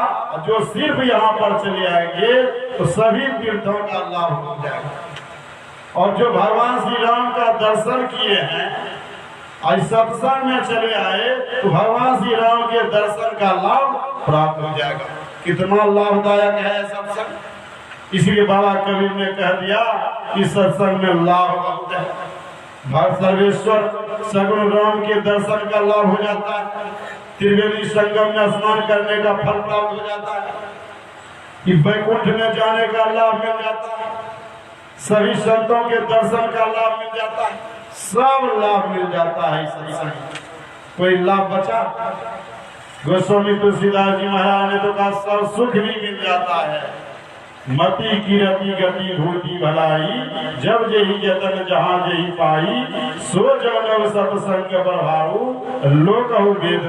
जो सिर्फ यहाँ पर चले आएंगे तो सभी तीर्थों का लाभ हो जाएगा। और जो भगवान श्री राम का दर्शन किए हैं, आज सत्संग में चले आए तो भगवान श्री राम के दर्शन का लाभ प्राप्त हो जाएगा। कितना लाभदायक है सत्संग। इसलिए बाबा कबीर ने कह दिया कि सत्संग में लाभ बहुत है। भक्त सर्वेश्वर सगुण राम के दर्शन का लाभ हो जाता है, त्रिवेणी संगम में स्नान करने का फल प्राप्त हो जाता है, कि वैकुंठ में जाने का लाभ मिल जाता है, सभी संतों के दर्शन का लाभ मिल जाता है, सब लाभ मिल जाता है। सत्संग कोई लाभ बचा? गोस्वामी तुलसीदास जी महाराज ने तो कहा सब सुख भी मिल जाता है। मति की रति गति भूति भलाई, जब जही जतन जहाँ जही पाई, सो जनव सत्संग प्रभाऊ, लोकहु वेद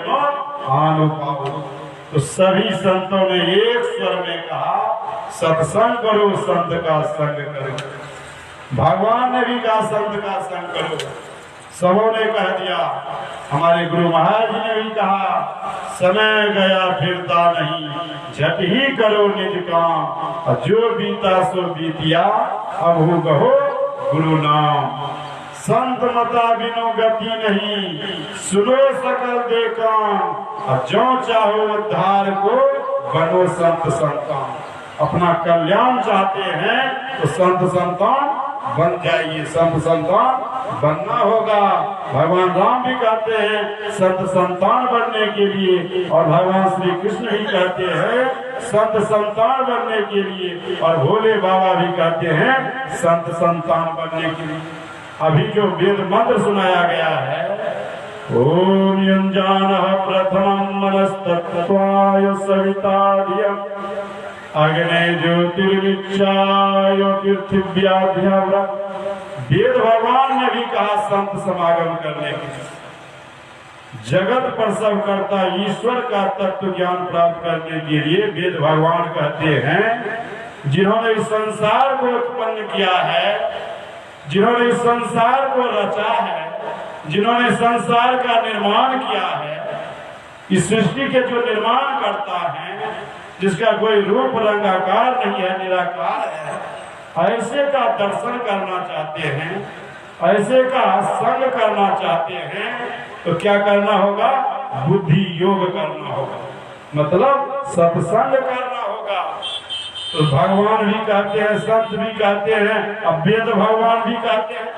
आनु पाऊ। तो सभी संतों ने एक स्वर में कहा सत्संग करो, संत का संग करो। भगवान ने भी कहा संत का संग करो, सबों ने कह दिया। हमारे गुरु महाराज जी ने भी कहा समय गया फिरता नहीं, झट ही करो निज काम, जो बीता सो बीतिया, अब हो कहो गुरु नाम। संत मता बिनु गति नहीं, सुनो सकल दे काम, जो चाहो उद्धार को बनो संत संतान। अपना कल्याण चाहते हैं तो संत संतान बन जाइए, संत संतान बनना होगा। भगवान राम भी कहते हैं संत संतान बनने के लिए, और भगवान श्री कृष्ण भी कहते हैं संत संतान बनने के लिए, और भोले बाबा भी कहते हैं संत संतान बनने के लिए। अभी जो वेद मंत्र सुनाया गया है, ओम युञ्जानः प्रथमं मनस्तत्त्वाय सविता धियम् अग्ने ज्योतिर्विच्चाय पृथिव्याध्याव्रत। वेद भगवान ने भी कहा संत समागम करने के लिए। जगत प्रसव करता ईश्वर का तत्व ज्ञान प्राप्त करने के लिए वेद भगवान कहते हैं जिन्होंने इस संसार को उत्पन्न किया है, जिन्होंने इस संसार को रचा है, जिन्होंने संसार का निर्माण किया है, इस सृष्टि के जो निर्माण करता है, जिसका कोई रूप रंग आकार नहीं है, निराकार है, ऐसे का दर्शन करना चाहते हैं, ऐसे का संग करना चाहते हैं, तो क्या करना होगा? बुद्धि योग करना होगा, मतलब सत्संग करना होगा। तो भगवान भी कहते हैं, संत भी कहते हैं, अब वेद भगवान भी कहते हैं।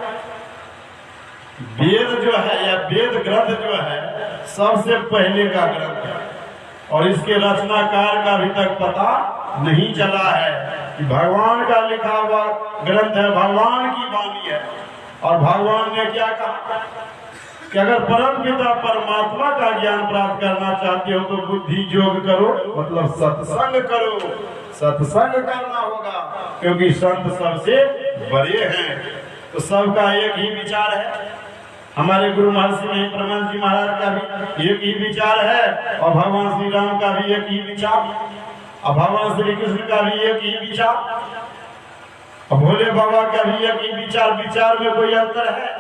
वेद जो है या वेद ग्रंथ जो है सबसे पहले का ग्रंथ है और इसके रचनाकार का अभी तक पता नहीं चला है कि भगवान का लिखा हुआ ग्रंथ है, भगवान की वाणी है। और भगवान ने क्या कहा कि अगर परम पिता परमात्मा का ज्ञान प्राप्त करना चाहते हो तो बुद्धि योग करो, मतलब सत्संग करो, सत्संग करना होगा, क्योंकि संत सबसे बड़े हैं। तो सबका एक ही विचार है, हमारे गुरु महर्षि महेंद्र परमानंद जी महाराज का भी एक ही विचार है और भगवान श्री राम का भी एक ही विचार और भगवान श्री कृष्ण का भी एक ही विचार और भोले बाबा का भी एक ही विचार। विचार में कोई अंतर है?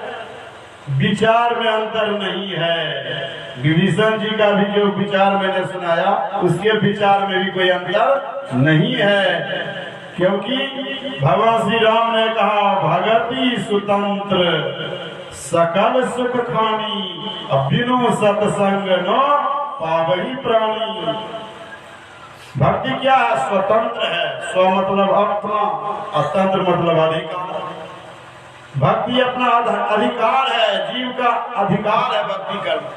विचार में अंतर नहीं है। विभीषण जी का भी जो विचार मैंने सुनाया उसके विचार में भी कोई अंतर नहीं है, क्योंकि भगवान श्री राम ने कहा भगति स्वतंत्र सकल सुख खानी बिनु सत्संग न पावही प्राणी। भक्ति क्या है? स्वतंत्र है। स्व मतलब अपना और तंत्र मतलब अधिकार। भक्ति अपना अधिकार है, जीव का अधिकार है भक्ति करना।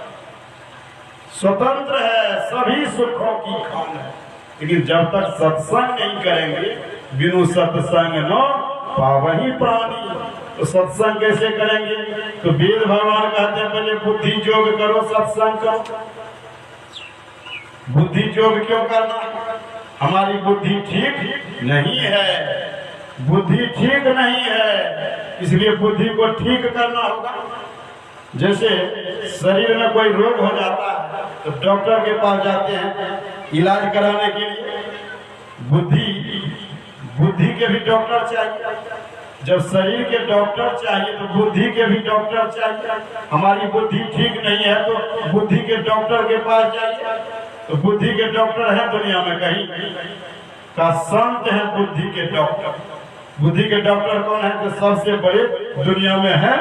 स्वतंत्र है, सभी सुखों की खान है, लेकिन जब तक सत्संग नहीं करेंगे बिनु सत्संग न पावही प्राणी। तो सत्संग कैसे करेंगे? तो वेद भगवान कहते हैं पहले बुद्धि योग करो, सत्संग करो। बुद्धि योग क्यों करना? हमारी बुद्धि ठीक नहीं है, बुद्धि ठीक नहीं है, इसलिए बुद्धि को ठीक करना होगा। जैसे शरीर में कोई रोग हो जाता है तो डॉक्टर के पास जाते हैं इलाज कराने के लिए। बुद्धि के भी डॉक्टर चाहिए। जब शरीर के डॉक्टर चाहिए तो बुद्धि के भी डॉक्टर चाहिए। हमारी बुद्धि ठीक नहीं है तो बुद्धि के डॉक्टर के पास जाइए। तो बुद्धि के डॉक्टर है दुनिया में कहीं का संत है बुद्धि के डॉक्टर। बुद्धि के डॉक्टर कौन है? जो सबसे बड़े दुनिया में है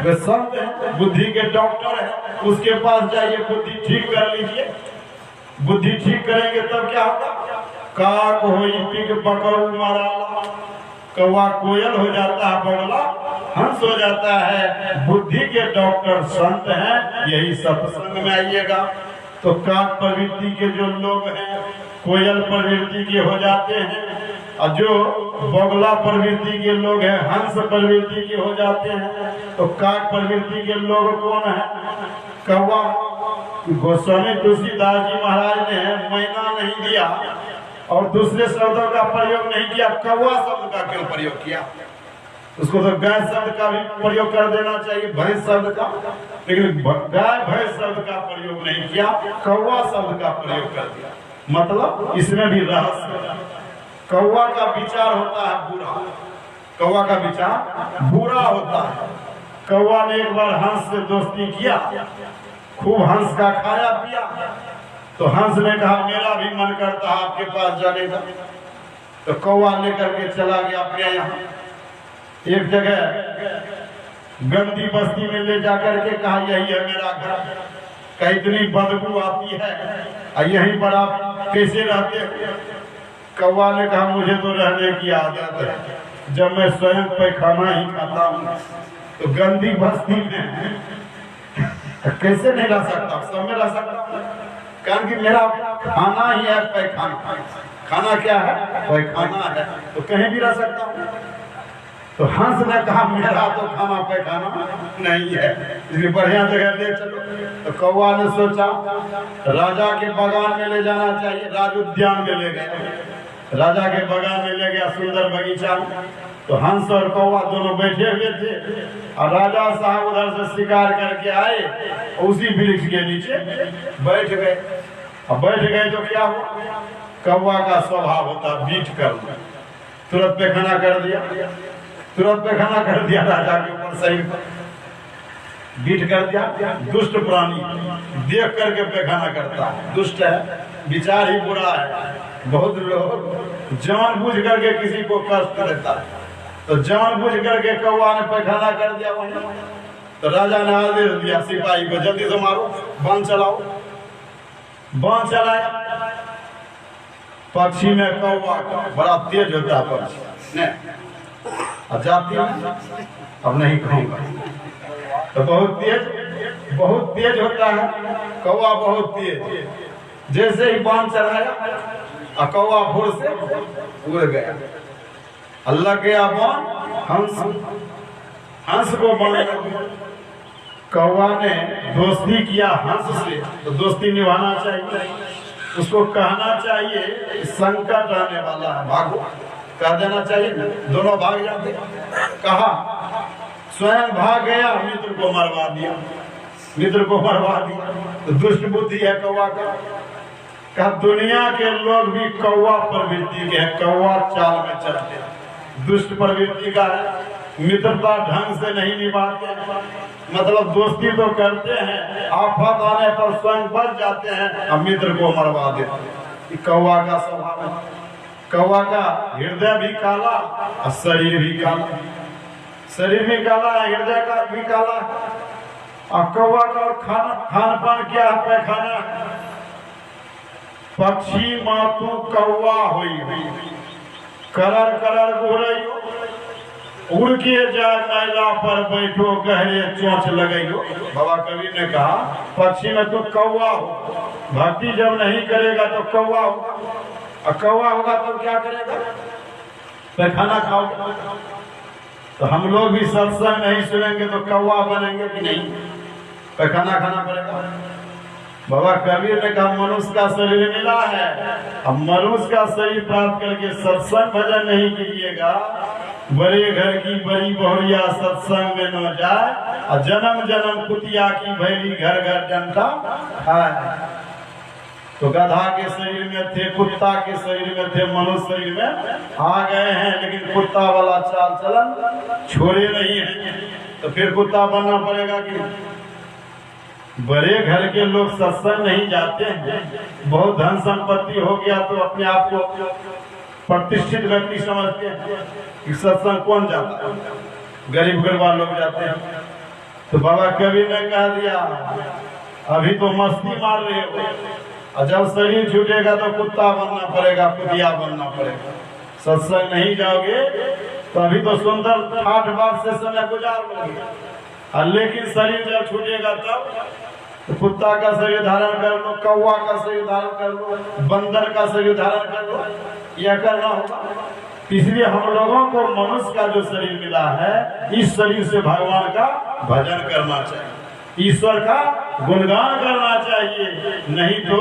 वे संत है, बुद्धि के डॉक्टर है। उसके पास जाइए, बुद्धि ठीक कर लीजिए। बुद्धि ठीक करेंगे तब क्या होगा? काक होई पिग बकरू मराला, कौवा कोयल हो जाता है, बगला हंस हो जाता है। बुद्धि के डॉक्टर संत हैं, यही सत्संग में आइएगा। तो काक प्रवृत्ति के जो लोग हैं कोयल प्रवृत्ति के हो जाते हैं, और जो बगला प्रवृत्ति के लोग हैं हंस प्रवृत्ति के हो जाते हैं। तो काक प्रवृत्ति के लोग कौन है? कौवा। गोस्वामी तुलसीदास जी महाराज ने मैना नहीं दिया और दूसरे शब्दों का प्रयोग नहीं किया, कौवा शब्द का क्यों प्रयोग किया? उसको तो गाय शब्द का भी प्रयोग कर देना चाहिए, भैंस शब्द का, लेकिन गाय भैंस शब्द का प्रयोग नहीं किया, कौवा शब्द का प्रयोग कर दिया। मतलब इसमें भी रहस्य। कौवा का विचार होता है बुरा, कौवा का विचार बुरा होता है। कौवा ने एक बार हंस से दोस्ती किया, खूब हंस का खाया पिया, तो हंस ने कहा मेरा भी मन करता है आपके पास जाने का। तो कौवा लेकर के चला गया अपने यहाँ एक जगह गंदी बस्ती में ले जाकर के कहा यही है मेरा घर, कहीं इतनी बदबू आती है और यहीं पर आप कैसे रहते हैं? कौवा ने कहा मुझे तो रहने की आदत है, जब मैं स्वयं पैखाना ही खाता हूँ तो गंदी बस्ती में कैसे नहीं रह सकता? सब में रह सकता, कारण कि मेरा खाना ही है पैखाना। खाना क्या है? पैखाना है, तो कहीं भी रह सकता हूँ। तो हंस ने कहा मेरा तो खाना पैखाना नहीं है, इसलिए बढ़िया जगह ले चलो। तो कौवा ने सोचा राजा के बागान में ले जाना चाहिए, राज उद्यान में ले गया। राजा के बागान में ले गया, सुंदर बगीचा। तो हंस और कौवा दोनों बैठे हुए थे और राजा साहब उधर से शिकार करके आए, उसी वृक्ष के नीचे बैठ गए। अब बैठ गए तो क्या हुआ? कौवा का स्वभाव होता बीट करना, तुरंत पैखाना कर दिया, तुरंत पैखाना कर दिया राजा के ऊपर, शरीर पर बीट कर दिया। दुष्ट प्राणी देख करके पैखाना करता है, दुष्ट है, विचार ही बुरा है। बहुत लोग जानबूझ करके किसी को कष्ट देता है, तो जानबूझ करके कौवा ने पैखाना कर दिया वहीं। तो राजा ने आदेश दिया सिपाही को जल्दी से मारो, बाण चलाओ। बाण चलाया, पक्षी में कौवा बड़ा तेज होता है पक्षी ने, अब जाती अब नहीं कहूँगा तो बहुत तेज होता है कौवा, बहुत तेज। जैसे ही बांध चढ़ाया और कौवा भोर से उड़ गया। अल्लाह के बांध हंस को बांध। कौवा ने दोस्ती किया हंस से, तो दोस्ती निभाना चाहिए, उसको कहना चाहिए संकट आने वाला है, भागो, कह देना चाहिए ना। दोनों भाग जाते, कहा स्वयं भाग गया, मित्र को मरवा दिया, मित्र को मरवा दिया। तो दुष्ट बुद्धि है कौवा का। कहा दुनिया के लोग भी कौवा प्रवृत्ति के हैं, कौवा चाल में चलते हैं, दुष्ट प्रवृत्ति का है। मित्रता ढंग से नहीं निभाते, मतलब दोस्ती तो करते हैं, आफत आने पर स्वयं बच जाते हैं और मित्र को मरवा देते हैं। कौवा का स्वभाव है। कौवा का हृदय भी काला और शरीर भी काला, शरीर भी काला है, हृदय का भी काला है। और कौवा का खान पान क्या है? पैखाना। पक्षी मातु कौवा हुई करर करर घुरई, उड़ के जाए मैला पर बैठो गहरे चोंच लगइयो। बाबा कवि ने कहा पक्षी में तो कौवा हो, भक्ति जब नहीं करेगा तो कौवा होगा, और कौवा होगा तो क्या करेगा? पैखाना खाओगे। तो हम लोग भी सत्संग नहीं सुनेंगे तो कौवा बनेंगे कि नहीं? पैखाना खाना पड़ेगा। बाबा कबीर ने कहा मनुष्य का शरीर मिला है, अब मनुष्य का शरीर प्राप्त करके सत्संग भजन नहीं कीजिएगा, बड़े घर की बड़ी बहुरिया सत्संग में न जाए, और जन्म जन्म कुतिया की भैली घर घर डंडा खाए। तो गधा के शरीर में थे, कुत्ता के शरीर में थे, मनुष्य शरीर में आ गए हैं, लेकिन कुत्ता वाला चाल चलन छोड़े नहीं है। तो फिर कुत्ता बनना पड़ेगा कि बड़े घर के लोग सत्संग नहीं जाते हैं। बहुत धन संपत्ति हो गया तो अपने आप को प्रतिष्ठित व्यक्ति समझते हैं कि सत्संग कौन जाता है, गरीब गरबा लोग जाते हैं। तो बाबा कबीर ने कह दिया अभी तो मस्ती मार रहे हो, और जब शरीर छूटेगा तो कुत्ता बनना पड़ेगा, कुतिया बनना पड़ेगा। सत्संग नहीं जाओगे तो अभी तो सुंदर ठाठ बाट से समय गुजार लोगे, और लेकिन शरीर जब छूटेगा तब तो कुत्ता का शरीर धारण कर लो, कौवा का शरीर धारण कर लो, बंदर का शरीर धारण कर लो, यह करना होगा। इसलिए हम लोगों को मनुष्य का जो शरीर मिला है, इस शरीर से भगवान का भजन करना चाहिए, ईश्वर का गुणगान करना चाहिए। नहीं तो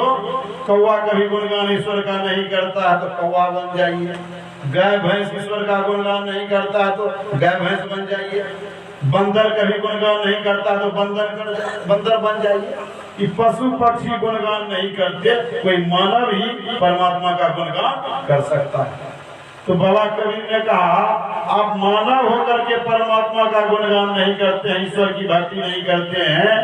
कौवा कभी गुणगान ईश्वर का नहीं करता है तो कौवा बन जाइए, गाय भैंस ईश्वर का गुणगान नहीं करता है तो गाय भैंस बन जाइए, बंदर कभी गुणगान नहीं करता तो बंदर बन जाइए। कि पशु पक्षी गुणगान नहीं करते, कोई मानव ही परमात्मा का गुणगान कर सकता है। तो बाबा कबीर ने कहा आप मानव होकर के परमात्मा का गुणगान नहीं करते हैं, ईश्वर की भक्ति नहीं करते हैं,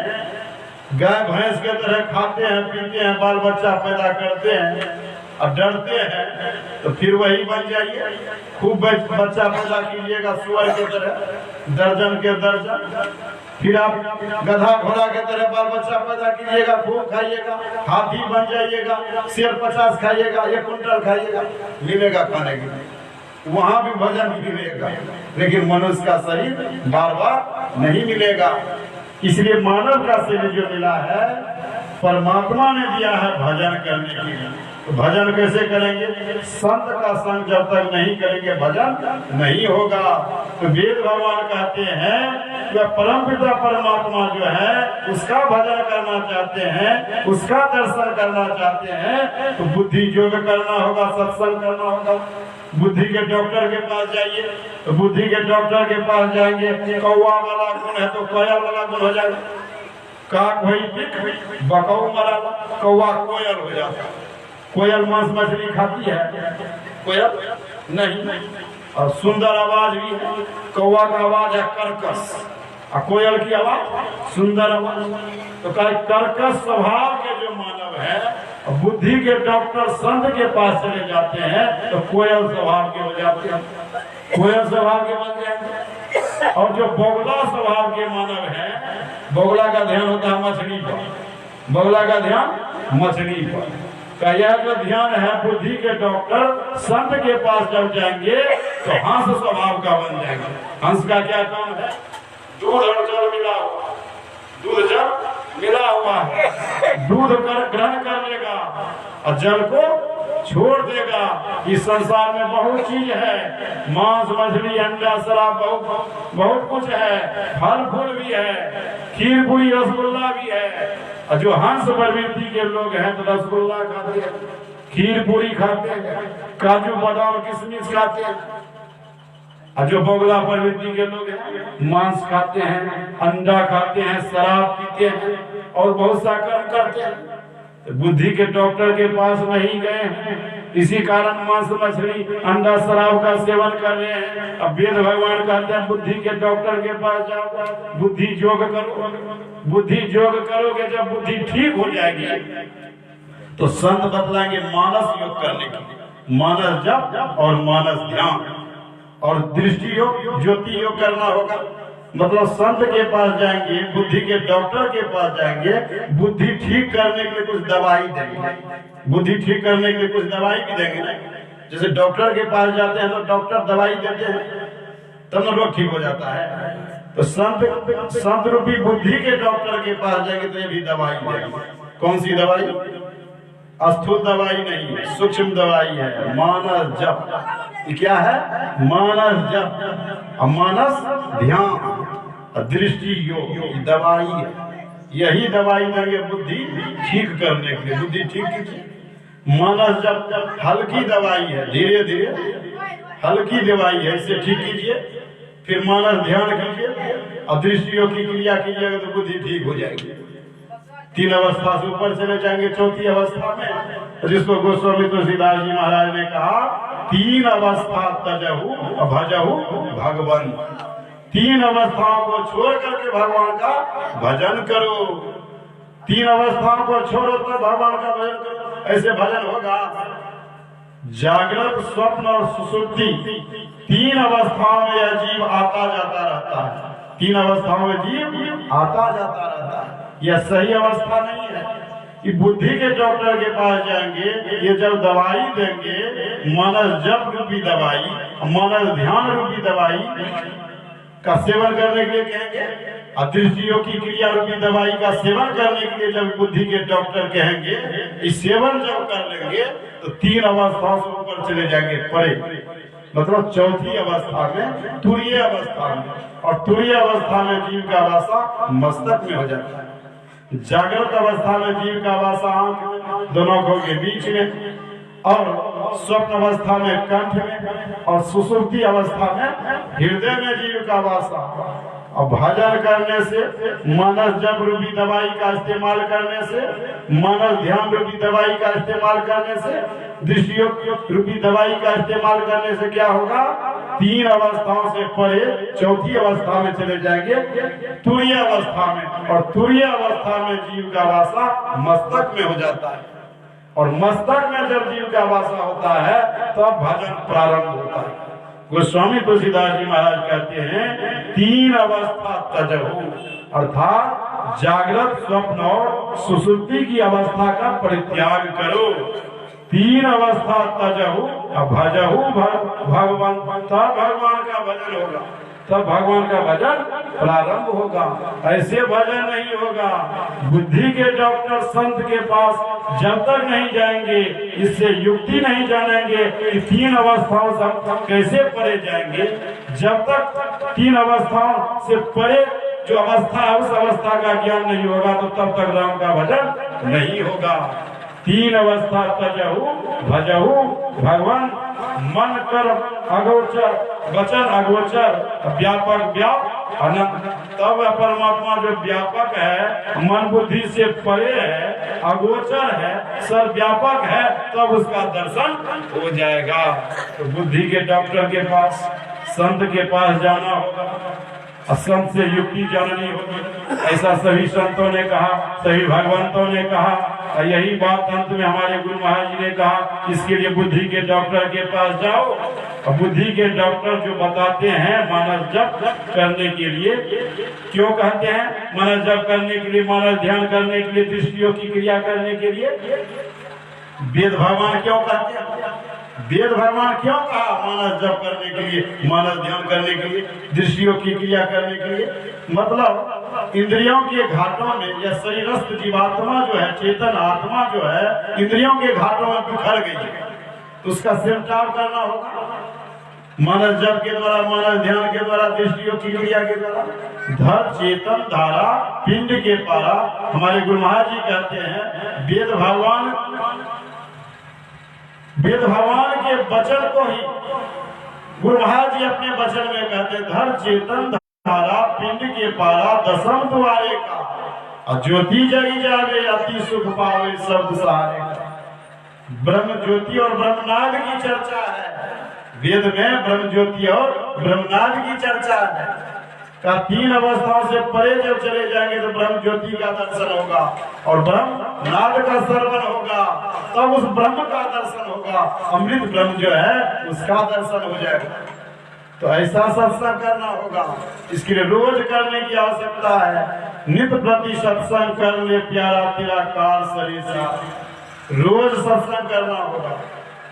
गाय भैंस के तरह खाते हैं पीते हैं, बाल बच्चा पैदा करते हैं और डरते हैं, तो फिर वही बन जाइए। खूब बच्चा पैदा कीजिएगा सुअर के तरह, दर्जन के दर्जन। फिर आप गधा घोड़ा के तरह बाल बच्चा पैदा कीजिएगा, खूब खाइएगा, हाथी बन जाइएगा, शेर 50 खाइएगा, 1 कुंटल खाइएगा, मिलेगा खाने के लिए, वहां भी भजन मिलेगा। लेकिन मनुष्य का शरीर बार बार नहीं मिलेगा। इसलिए मानव का शरीर जो मिला है परमात्मा ने दिया है भजन करने के लिए। तो भजन कैसे करेंगे? संत का संग जब तक नहीं करेंगे भजन नहीं होगा। तो वेद भगवान कहते हैं वह परम पिता परमात्मा जो है उसका भजन करना चाहते हैं, उसका दर्शन करना चाहते हैं, तो बुद्धि योग करना होगा, सत्संग करना होगा। बुद्धि के डॉक्टर के पास जाइए, तो बुद्धि के डॉक्टर के पास जाएंगे, कौवा वाला गुण है तो कोयल वाला गुण हो जाएगा, काक भई पिक बकौ मरा, कौवा कोयल हो जाता। कोयल मांस मछली खाती है, कोयल नहीं। और सुंदर आवाज भी है, कौवा का आवाज है कर्कश और कोयल की आवाज सुंदर आवाज। तो कर्कश स्वभाव के जो मानव है, बुद्धि के डॉक्टर संत के पास चले जाते हैं तो कोयल स्वभाव के हो जाते हैं, कोयल स्वभाव के बन जाएंगे। और जो बोगला स्वभाव के मानव है, बोगला का ध्यान होता है मछली पर, बोगला का ध्यान मछली पर। का यह जो ध्यान है बुद्धि के डॉक्टर संत के पास जब जाएंगे तो हंस स्वभाव का बन जाएंगे। हंस का क्या काम है? दूध और जल मिला हुआ, दूध जब मिला हुआ है, दूध ग्रहण कर लेगा और जल को छोड़ देगा। इस संसार में बहुत चीज है, मांस मछली अंडा शराब बहुत कुछ है, फल फूल भी है, खीर पूरी रसगुल्ला भी है। और जो हंस प्रवृत्ति के लोग हैं तो रसगुल्ला खाते हैं, खीर पूरी खाते हैं, काजू बादाम किशमिश खाते हैं। और जो बोगला प्रवृत्ति के लोग हैं मांस खाते हैं, अंडा खाते हैं, शराब पीते हैं और बहुत सा कर्म करते हैं। तो बुद्धि के डॉक्टर के पास नहीं गए हैं, इसी कारण मांस मछली अंडा शराब का सेवन कर रहे हैं। अब वेद भगवान कहते हैं बुद्धि के डॉक्टर के पास जाओ, बुद्धि योग करो। बुद्धि योग करोगे, जब बुद्धि ठीक हो जाएगी तो संत बतलाएंगे मानस योग करने की, मानस जप और मानस ध्यान और दृष्टि योग, ज्योति योग करना होगा। मतलब संत के पास जाएंगे, बुद्धि के डॉक्टर के पास जाएंगे, बुद्धि ठीक करने के लिए कुछ दवाई देंगे, बुद्धि ठीक करने के लिए कुछ दवाई भी देंगे ना। जैसे डॉक्टर के पास जाते हैं तो डॉक्टर दवाई देते हैं तब ना रोग ठीक हो जाता है। तो संत रूपी बुद्धि के डॉक्टर के पास जाएंगे तो ये भी दवाई देंगे। कौन सी दवाई? स्थूल दवाई नहीं है, सूक्ष्म दवाई है, मानस जप। क्या है? मानस जप, मानस ध्यान, दृष्टि योग दवाई है। यही दवाई देंगे बुद्धि ठीक करने के लिए। बुद्धि ठीक कीजिए। मानस जप हल्की दवाई है, धीरे धीरे हल्की दवाई है, इसे ठीक कीजिए। फिर मानस ध्यान कीजिए और दृष्टि योग की क्रिया कीजिएगा तो बुद्धि ठीक हो जाएगी। 3 अवस्था से ऊपर चले जाएंगे। चौथी अवस्था में जिसको गोस्वामी तुलसीदास जी महाराज ने कहा 3 अवस्था तजहु भजहु भगवन। 3 अवस्थाओं को छोड़ करके भगवान का भजन करो। 3 अवस्थाओं को छोड़ो तो भगवान का भजन करो। ऐसे भजन होगा। जागृत, स्वप्न और सुषुप्ति 3 अवस्थाओं में यह जीव आता जाता रहता है। 3 अवस्थाओं में जीव आता जाता रहता है। यह सही अवस्था नहीं है। कि बुद्धि के डॉक्टर के पास जाएंगे, ये जब दवाई देंगे, मानस जप रूपी दवाई, मानस ध्यान रूपी दवाई का सेवन करने के लिए कहेंगे, दृष्टियों की क्रिया रूपी दवाई का सेवन करने के लिए जब बुद्धि के डॉक्टर कहेंगे, इस सेवन जब कर लेंगे तो 3 अवस्थाओं से ऊपर चले जाएंगे परे। मतलब चौथी अवस्था में, तुरीय अवस्था में, और तुरीय अवस्था में जीव का वासा मस्तक में हो जाता है। जागृत अवस्था में जीव का वासा आंख दोनों आंखों के बीच में, और स्वप्न अवस्था में कंठ में, और सुषुप्ति अवस्था में हृदय में जीव का वासा। और भजन करने से, मानस जप रूपी दवाई का इस्तेमाल करने से, मानस ध्यान रूपी दवाई का इस्तेमाल करने से, दृष्टि रूपी दवाई का इस्तेमाल करने से क्या होगा? 3 अवस्थाओं से परे चौथी अवस्था में चले जाएंगे, तुरीय अवस्था में। और तुरीय अवस्था में जीव का वासा मस्तक में हो जाता है। और मस्तक में जब जीव का वासा होता है तब भजन प्रारंभ होता है। गोस्वामी तुलसीदास जी महाराज कहते हैं 3 अवस्था तजहु, अर्थात जागृत, स्वप्न और सुषुप्ति की अवस्था का परित्याग करो। 3 अवस्था तजहु भजहु भगवान, तब भगवान का भजन होगा, तब भगवान का भजन प्रारंभ होगा। ऐसे भजन नहीं होगा। बुद्धि के डॉक्टर संत के पास जब तक नहीं जाएंगे, इससे युक्ति नहीं जानेंगे कि 3 अवस्थाओं से हम कैसे परे जाएंगे। जब तक 3 अवस्थाओं से परे जो अवस्था है उस अवस्था का ज्ञान नहीं होगा तो तब तक राम का भजन नहीं होगा। 3 अवस्था तजहु भजहु भगवान, मन कर्म अगोचर, वचन अगोचर, व्यापक व्याप अनंत। तब परमात्मा जो व्यापक है, मन बुद्धि से परे है, अगोचर है, सर्वव्यापक है, तब उसका दर्शन हो जाएगा। तो बुद्धि के डॉक्टर के पास, संत के पास जाना होगा, संत से युक्ति जाननी होगी। ऐसा सभी संतों ने कहा, सभी भगवंतों ने कहा। और यही बात अंत में हमारे गुरु महाराज जी ने कहा, इसके लिए बुद्धि के डॉक्टर के पास जाओ। और बुद्धि के डॉक्टर जो बताते हैं मानस जप करने के लिए, क्यों कहते हैं मानस जप करने के लिए, मानस ध्यान करने के लिए, दृष्टियों की क्रिया करने के लिए? वेद भगवान क्यों कहते हैं? वेद भगवान क्यों कहा मानस जप करने के लिए, मानस ध्यान करने के लिए, दृष्टियों की क्रिया करने के लिए? मतलब इंद्रियों के घाटों में या शरीरस्थ जीवात्मा जो है, चेतन आत्मा जो है इंद्रियों के घाटों में बिखर गई है, तो उसका सिमटाव करना होगा मानस जप के द्वारा, मानस ध्यान के द्वारा, दृष्टियों की क्रिया के द्वारा। धर चेतन धारा पिंड के पारा। हमारे गुरु महाराज जी कहते हैं वेद भगवान के वचन को ही गुरु महाराज जी अपने वचन में कहते हैं धर चेतन धारा पिंड के पारा दसम द्वारे का, और ज्योति जगी जावे अति सुख पावे शब्द सहारे का। ब्रह्म ज्योति और ब्रह्मनाद की चर्चा है वेद में, ब्रह्म ज्योति और ब्रह्मनाद की चर्चा है। का 3 अवस्थाओं से परे जब चले जाएंगे तो ब्रह्म ज्योति का दर्शन होगा और ब्रह्म नाद का श्रवण होगा, तब उस ब्रह्म का दर्शन होगा। अमृत ब्रह्म जो है उसका दर्शन हो जाएगा। तो ऐसा सत्संग करना होगा, इसके लिए रोज करने की आवश्यकता है। नित्य प्रति सत्संग कर ले प्यारा तेरा काल सरेसा, रोज सत्संग करना होगा।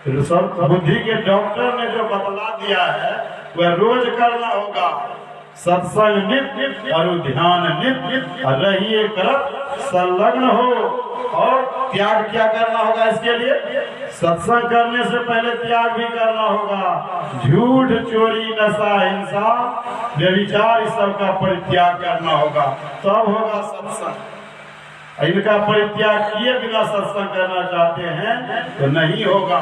बुद्धि के डॉक्टर ने जो बतला दिया है वह रोज करना होगा। सत्संग नित्य और ध्यान नित्य और रहिए करत संलग्न हो। और त्याग क्या करना होगा इसके लिए? सत्संग करने से पहले त्याग भी करना होगा। झूठ, चोरी, नशा, हिंसा, व्यभिचार इस सब का परित्याग करना होगा, तब होगा सत्संग। इनका परित्याग किए बिना सत्संग करना चाहते हैं तो नहीं होगा।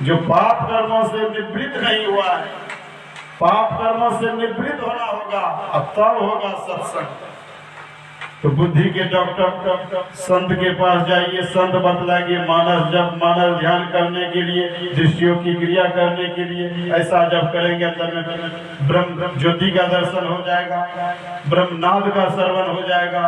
जो पाप कर्मों से निवृत्त नहीं हुआ है, पाप कर्मों से निवृत्त होना होगा, अब तब होगा सत्संग। तो बुद्धि के डॉक्टर संत के पास जाइए, संत बतलाएंगे मानस जप, मानस ध्यान करने के लिए, दृष्टियों की क्रिया करने के लिए। ऐसा जब करेंगे अंदर में ब्रह्म ज्योति का दर्शन हो जाएगा, ब्रह्मनाद का श्रवण हो जाएगा।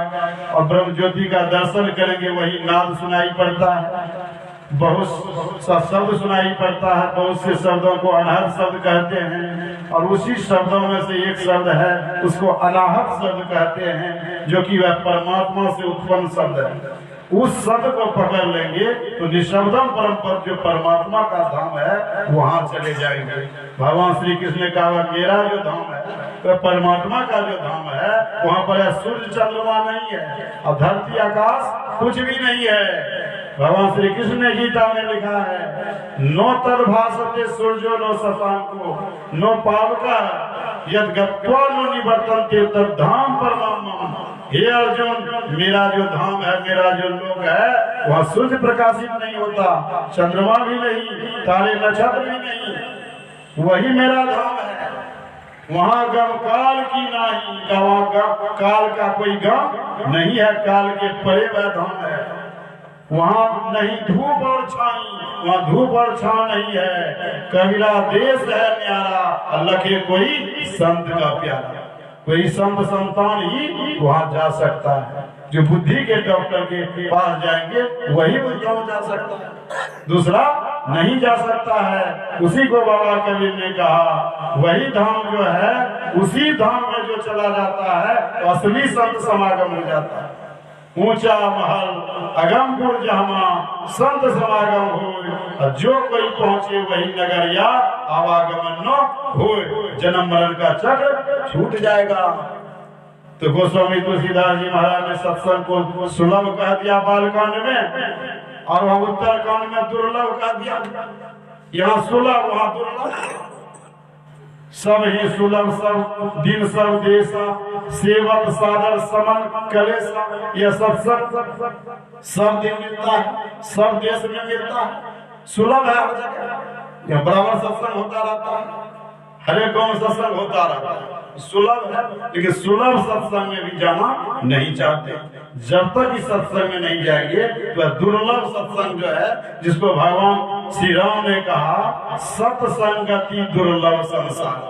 और ब्रह्म ज्योति का दर्शन करेंगे वही नाद सुनाई पड़ता है, बहुत सा शब्द सुनाई पड़ता है। बहुत से शब्दों को अनहद शब्द कहते हैं और उसी शब्दों में से एक शब्द है उसको अनाहत शब्द कहते हैं, जो कि वह परमात्मा से उत्पन्न शब्द है। उस शब्द को पकड़ लेंगे तो निशब्दम परम पद जो परमात्मा का धाम है वहां चले जाएंगे। भगवान श्री कृष्ण ने कहा मेरा जो धाम है वह परमात्मा का जो धाम है, वहां पर सूर्य चंद्रमा नहीं है और धरती आकाश कुछ भी नहीं है। भगवान श्री कृष्ण ने गीता में लिखा है नो तद भासते सूर्यो नो शशांको नो पावका यद गत्वा नो निवर्तन्ते तद धाम परमात्मा। हे अर्जुन, मेरा जो धाम है, मेरा जो लोक है, वहाँ सूर्य प्रकाशित नहीं होता, चंद्रमा भी नहीं, तारे नक्षत्र भी नहीं, वही मेरा धाम है। वहाँ गम काल की नहीं, वहाँ काल का कोई गम नहीं है, काल के परे वह धाम है। वहाँ नहीं धूप और छाई, वहाँ धूप और छां नहीं है। कबीरा देश है न्यारा, अल्लाह के कोई संत का प्यारा, कोई संत संतान ही वहाँ जा सकता है। जो बुद्धि के डॉक्टर के पास जाएंगे वही वहाँ जा सकता है, दूसरा नहीं जा सकता है। उसी को बाबा कबीर ने कहा वही धाम जो है, उसी धाम में जो चला जाता है तो असली संत समागम हो जाता है। ऊंचा महल अगमपुर जहमा संत समागम हो, जो कोई पहुंचे वही नगरिया आवागमन न हो, जन्म मरण का चक्र छूट जाएगा। तो गोस्वामी तुलसीदास जी महाराज ने सत्संग को सुलभ कह दिया बालकांड में, और वहां उत्तरकांड में दुर्लभ कह दिया। यहाँ सुलभ वहां दुर्लभ, सब ही सुलभ सब दिन सब देशा सेवक सादर समन कलेसा। यह सब दिन मिलता है, सब देश में मिलता है, सुलभ है हर जगह। यह बराबर सत्संग होता रहता है, हर एक गांव सत्संग होता रहता है, सुलभ है। लेकिन सुलभ सत्संग में भी जाना नहीं चाहते। जब तक इस सत्संग में नहीं जाएंगे तो दुर्लभ सत्संग जो है, जिसको भगवान श्री राम ने कहा सत्संगति दुर्लभ संसार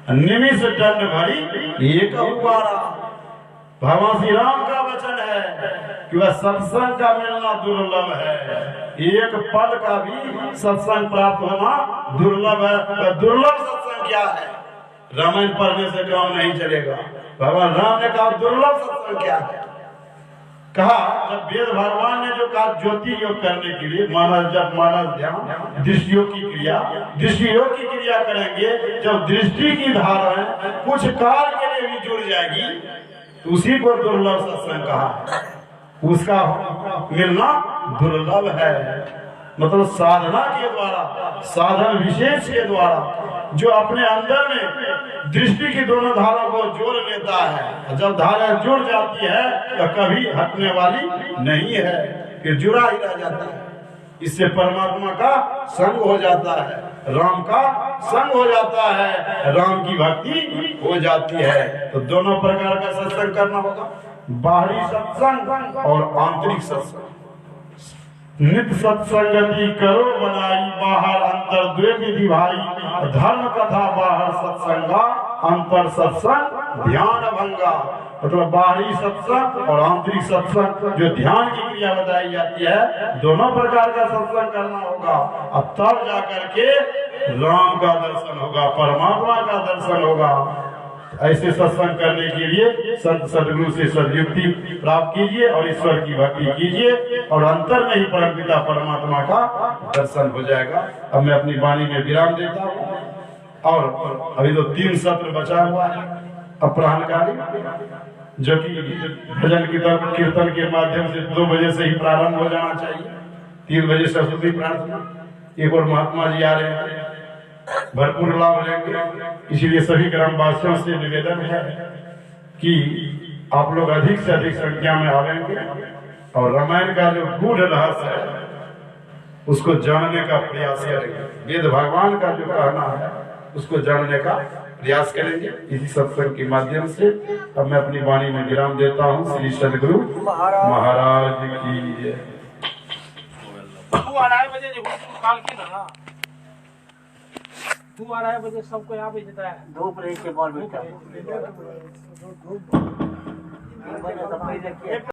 निमिष दंड भरी एक उबारा। भगवान श्री राम का वचन है कि वह सत्संग का मिलना दुर्लभ है, एक पल का भी सत्संग प्राप्त होना दुर्लभ है। वह दुर्लभ सत्संग क्या है? रामायण पढ़ने से काम नहीं चलेगा। भगवान राम ने कहा दुर्लभ सत्संग क्या है? कहा जब वेद भगवान ने जो कहा ज्योति योग करने के लिए मानस जप, मानस ध्यान, दृष्टियों की क्रिया, दृष्टि योग की क्रिया करेंगे। जब दृष्टि की धाराएं कुछ काल के लिए भी जुड़ जाएगी तो उसी को दुर्लभ सत्संग कहा है। उसका मिलना दुर्लभ है। मतलब साधना के द्वारा, साधन विशेष के द्वारा जो अपने अंदर में दृष्टि की दोनों धारों को जोड़ लेता है, जब धारा जुड़ जाती है तो कभी हटने वाली नहीं है, फिर जुड़ा ही रह जाता है। इससे परमात्मा का संग हो जाता है, राम का संग हो जाता है, राम की भक्ति हो जाती है। तो दोनों प्रकार का सत्संग करना होगा, बाहरी सत्संग और आंतरिक सत्संग। नित्य सत्संगति करो बनाई, बाहर अंतर द्वे विधि भाई। धर्म कथा बाहर सत्संगा, अंतर सत्संग ध्यान भंगा। मतलब बाहरी सत्संग और आंतरिक सत्संग, जो ध्यान की क्रिया बताई जाती है, दोनों प्रकार का सत्संग करना होगा। अब तब जाकर के राम का दर्शन होगा, परमात्मा का दर्शन होगा। ऐसे सत्संग करने के लिए संत सदगुरु से सदयुक्ति प्राप्त कीजिए और ईश्वर की भक्ति कीजिए, और अंतर में ही परमपिता परमात्मा का दर्शन हो जाएगा। अब मैं अपनी वाणी में विराम देता हूँ, और अभी तो 3 सत्र बचा हुआ है अपराह्नकालीन, जो कि भजन कीर्तन के माध्यम से 2 बजे से ही प्रारंभ हो जाना चाहिए। 3 बजे सरस्वती प्रार्थना, एक और महात्मा जी आ रहे हैं, भरपूर लाभ लेंगे। इसीलिए सभी ग्रामवासियों से निवेदन है कि आप लोग अधिक से अधिक संख्या में आवेंगे और रामायण का जो गूढ़ रहस्य है उसको जानने का प्रयास करेंगे। वेद भगवान का जो कहना है उसको जानने का प्रयास करेंगे इसी सत्संग के माध्यम से। अब मैं अपनी वाणी में विराम देता हूँ। श्री सदगुरु महाराज की। तू 2:30 बजे सबको यहाँ पे देता है। धूप रही के बॉल बेटा